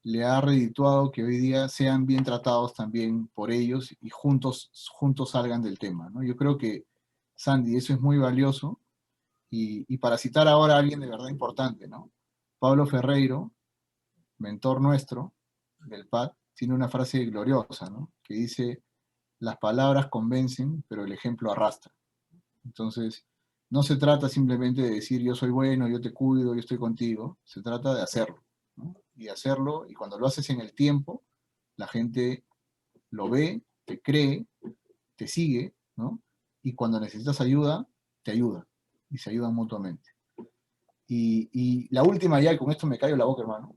le ha redituado que hoy día sean bien tratados también por ellos y juntos salgan del tema, ¿no? Yo creo que, Sandy, eso es muy valioso. Y para citar ahora a alguien de verdad importante, ¿no? Pablo Ferreiro, mentor nuestro del PAD, tiene una frase gloriosa, ¿no? Que dice, las palabras convencen, pero el ejemplo arrastra. Entonces, No se trata simplemente de decir yo soy bueno, yo te cuido, yo estoy contigo. Se trata de hacerlo, ¿no? Y hacerlo, y cuando lo haces en el tiempo, la gente lo ve, te cree, te sigue, ¿no? Y cuando necesitas ayuda, te ayuda. Y se ayudan mutuamente. Y la última ya, y con esto me callo la boca, hermano,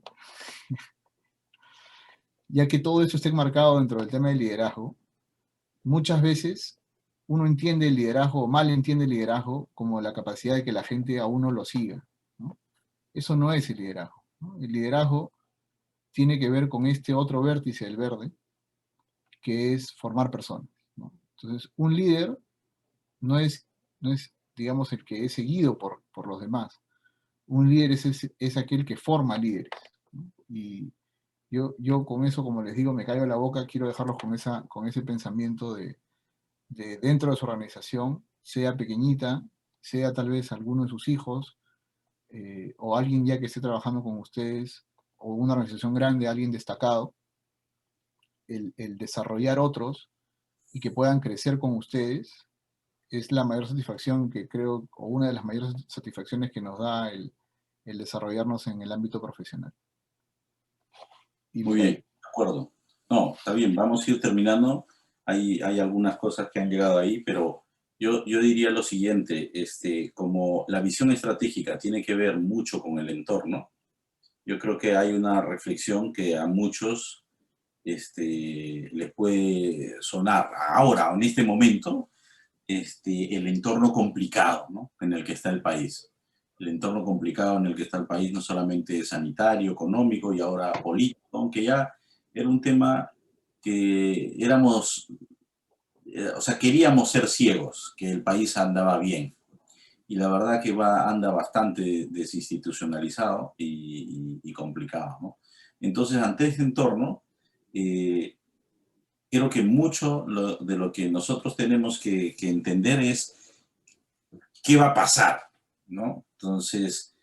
ya que todo esto esté enmarcado dentro del tema del liderazgo, muchas veces uno entiende el liderazgo, o mal entiende el liderazgo, como la capacidad de que la gente a uno lo siga, ¿no? Eso no es el liderazgo, ¿no? El liderazgo tiene que ver con este otro vértice del verde, que es formar personas, ¿no? Entonces, un líder no es, digamos, el que es seguido por los demás. Un líder es aquel que forma líderes, ¿no? Y yo con eso, como les digo, me callo la boca, quiero dejarlos con ese pensamiento de dentro de su organización, sea pequeñita, sea tal vez alguno de sus hijos, o alguien ya que esté trabajando con ustedes, o una organización grande, alguien destacado, el desarrollar otros y que puedan crecer con ustedes es la mayor satisfacción que creo, o una de las mayores satisfacciones que nos da el desarrollarnos en el ámbito profesional. Y Muy bien, de acuerdo. No, está bien, vamos a ir terminando. Hay algunas cosas que han llegado ahí, pero yo diría lo siguiente, como la visión estratégica tiene que ver mucho con el entorno, yo creo que hay una reflexión que a muchos les puede sonar ahora, en este momento, el entorno complicado, ¿no?, en el que está el país. El entorno complicado en el que está el país, no solamente sanitario, económico y ahora político, aunque ya era un tema que o sea, queríamos ser ciegos, que el país andaba bien. Y la verdad que anda bastante desinstitucionalizado y complicado, ¿no? Entonces, ante este entorno, creo que mucho de lo que nosotros tenemos que entender es qué va a pasar, ¿no? Entonces,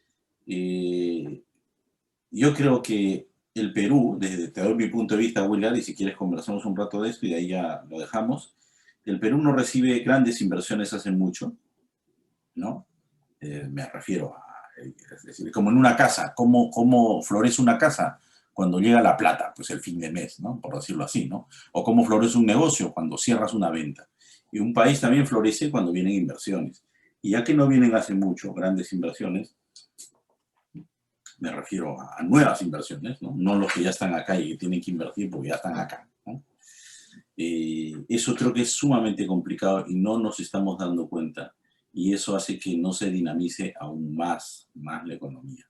yo creo que el Perú, te doy mi punto de vista, Wilgar, y si quieres conversamos un rato de esto y de ahí ya lo dejamos. El Perú no recibe grandes inversiones hace mucho, ¿no? Me refiero a, es decir, como en una casa, ¿cómo florece una casa? Cuando llega la plata, pues el fin de mes, ¿no?, por decirlo así, ¿no? O cómo florece un negocio cuando cierras una venta. Y un país también florece cuando vienen inversiones. Y ya que no vienen hace mucho grandes inversiones, me refiero a nuevas inversiones, ¿no? No los que ya están acá y que tienen que invertir porque ya están acá, ¿no? Eso creo que es sumamente complicado y no nos estamos dando cuenta. Y eso hace que no se dinamice aún más la economía.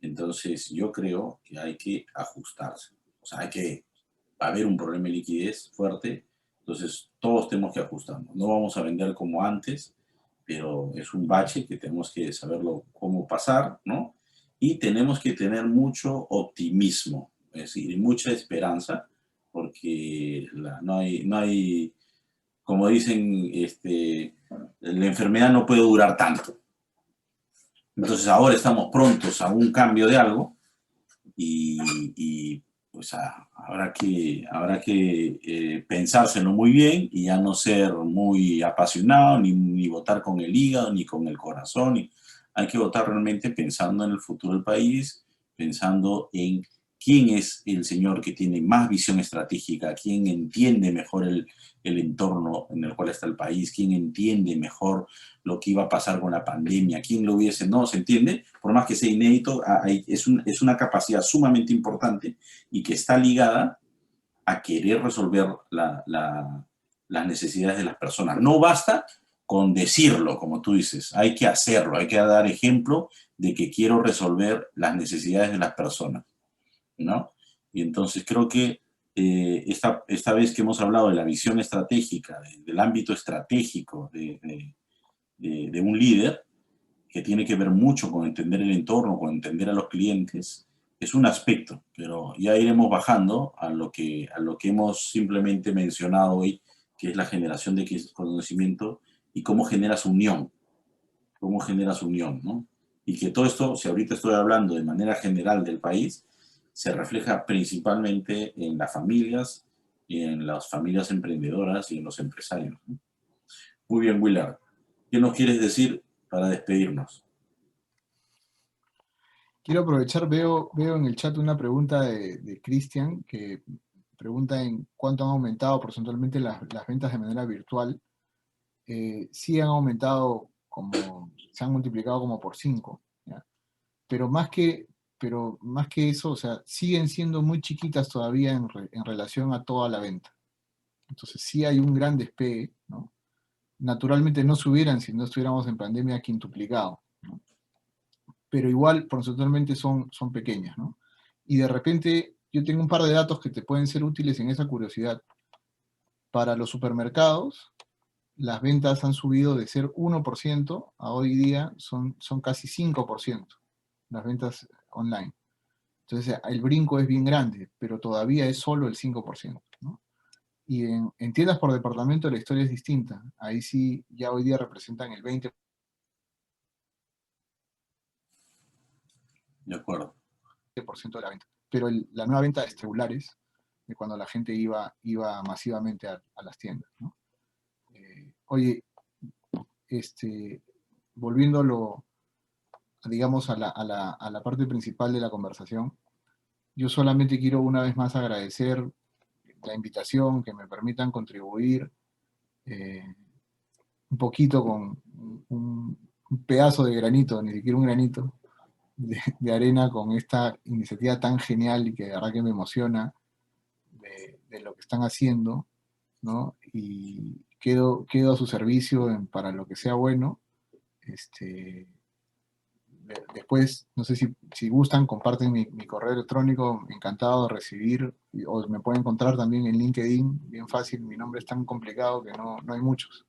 Entonces, yo creo que hay que ajustarse. O sea, va a haber un problema de liquidez fuerte, entonces todos tenemos que ajustarnos. No vamos a vender como antes, pero es un bache que tenemos que saberlo cómo pasar, ¿no? Y tenemos que tener mucho optimismo, es decir, mucha esperanza, porque no hay, como dicen, la enfermedad no puede durar tanto. Entonces ahora estamos prontos a un cambio de algo y pues habrá que pensárselo muy bien y ya no ser muy apasionado, ni votar con el hígado, ni con el corazón. Hay que votar realmente pensando en el futuro del país, pensando en quién es el señor que tiene más visión estratégica, quién entiende mejor el entorno en el cual está el país, quién entiende mejor lo que iba a pasar con la pandemia, quién lo hubiese, no, ¿se entiende? Por más que sea inédito, es una capacidad sumamente importante y que está ligada a querer resolver las necesidades de las personas. No basta con decirlo, como tú dices, hay que hacerlo, hay que dar ejemplo de que quiero resolver las necesidades de las personas, ¿no? Y entonces creo que esta vez que hemos hablado de la visión estratégica, del ámbito estratégico de un líder, que tiene que ver mucho con entender el entorno, con entender a los clientes, es un aspecto, pero ya iremos bajando a lo que hemos simplemente mencionado hoy, que es la generación de conocimiento y cómo generas unión, ¿no? Y que todo esto, si ahorita estoy hablando de manera general del país, se refleja principalmente en las familias, y en las familias emprendedoras y en los empresarios, ¿no? Muy bien, Willard. ¿Qué nos quieres decir para despedirnos. Quiero aprovechar, veo en el chat una pregunta de Cristian, que pregunta en cuánto han aumentado porcentualmente las ventas de manera virtual. Sí han aumentado, se han multiplicado como por 5, ¿ya? Pero más que eso, o sea, siguen siendo muy chiquitas todavía en relación a toda la venta. Entonces sí hay un gran despegue, ¿no? Naturalmente no se hubieran, si no estuviéramos en pandemia, quintuplicado, ¿no? Pero igual porcentualmente son pequeñas, ¿no? Y de repente yo tengo un par de datos que te pueden ser útiles en esa curiosidad. Para los supermercados, las ventas han subido de ser 1% a hoy día son casi 5% las ventas online. Entonces el brinco es bien grande, pero todavía es solo el 5%, ¿no? Y en tiendas por departamento la historia es distinta. Ahí sí ya hoy día representan el 20%. De acuerdo. De la venta. Pero la nueva venta de celulares, de cuando la gente iba masivamente a las tiendas, ¿no? Oye, volviendo digamos, a la parte principal de la conversación, yo solamente quiero una vez más agradecer la invitación, que me permitan contribuir un poquito con un pedazo de granito, ni siquiera un granito, de arena con esta iniciativa tan genial y que de verdad que me emociona de lo que están haciendo, ¿no? Y quedo a su servicio para lo que sea bueno. Después, no sé si gustan, comparten mi correo electrónico, encantado de recibir, o me pueden encontrar también en LinkedIn, bien fácil, mi nombre es tan complicado que no hay muchos.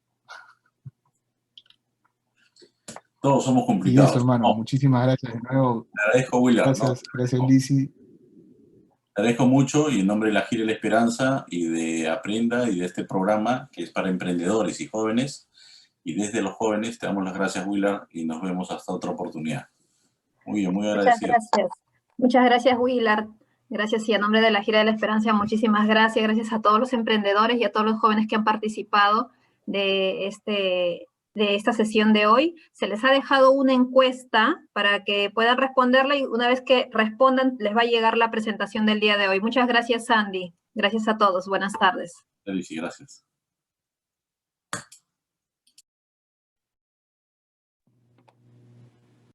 Todos somos Y complicados. eso, hermano, muchísimas gracias de nuevo. Te agradezco, Willard. Gracias, Lizzy. Te agradezco mucho y en nombre de la Gira de la Esperanza y de Aprenda y de este programa que es para emprendedores y jóvenes, y desde los jóvenes te damos las gracias, Willard, y nos vemos hasta otra oportunidad. Muy bien, muy agradecido. Muchas gracias. Muchas gracias, Willard. Gracias, y a nombre de la Gira de la Esperanza, muchísimas gracias. Gracias a todos los emprendedores y a todos los jóvenes que han participado de esta sesión de hoy. Se les ha dejado una encuesta para que puedan responderla, y una vez que respondan les va a llegar la presentación del día de hoy. Muchas gracias, Sandy. Gracias a todos. Buenas tardes. Gracias.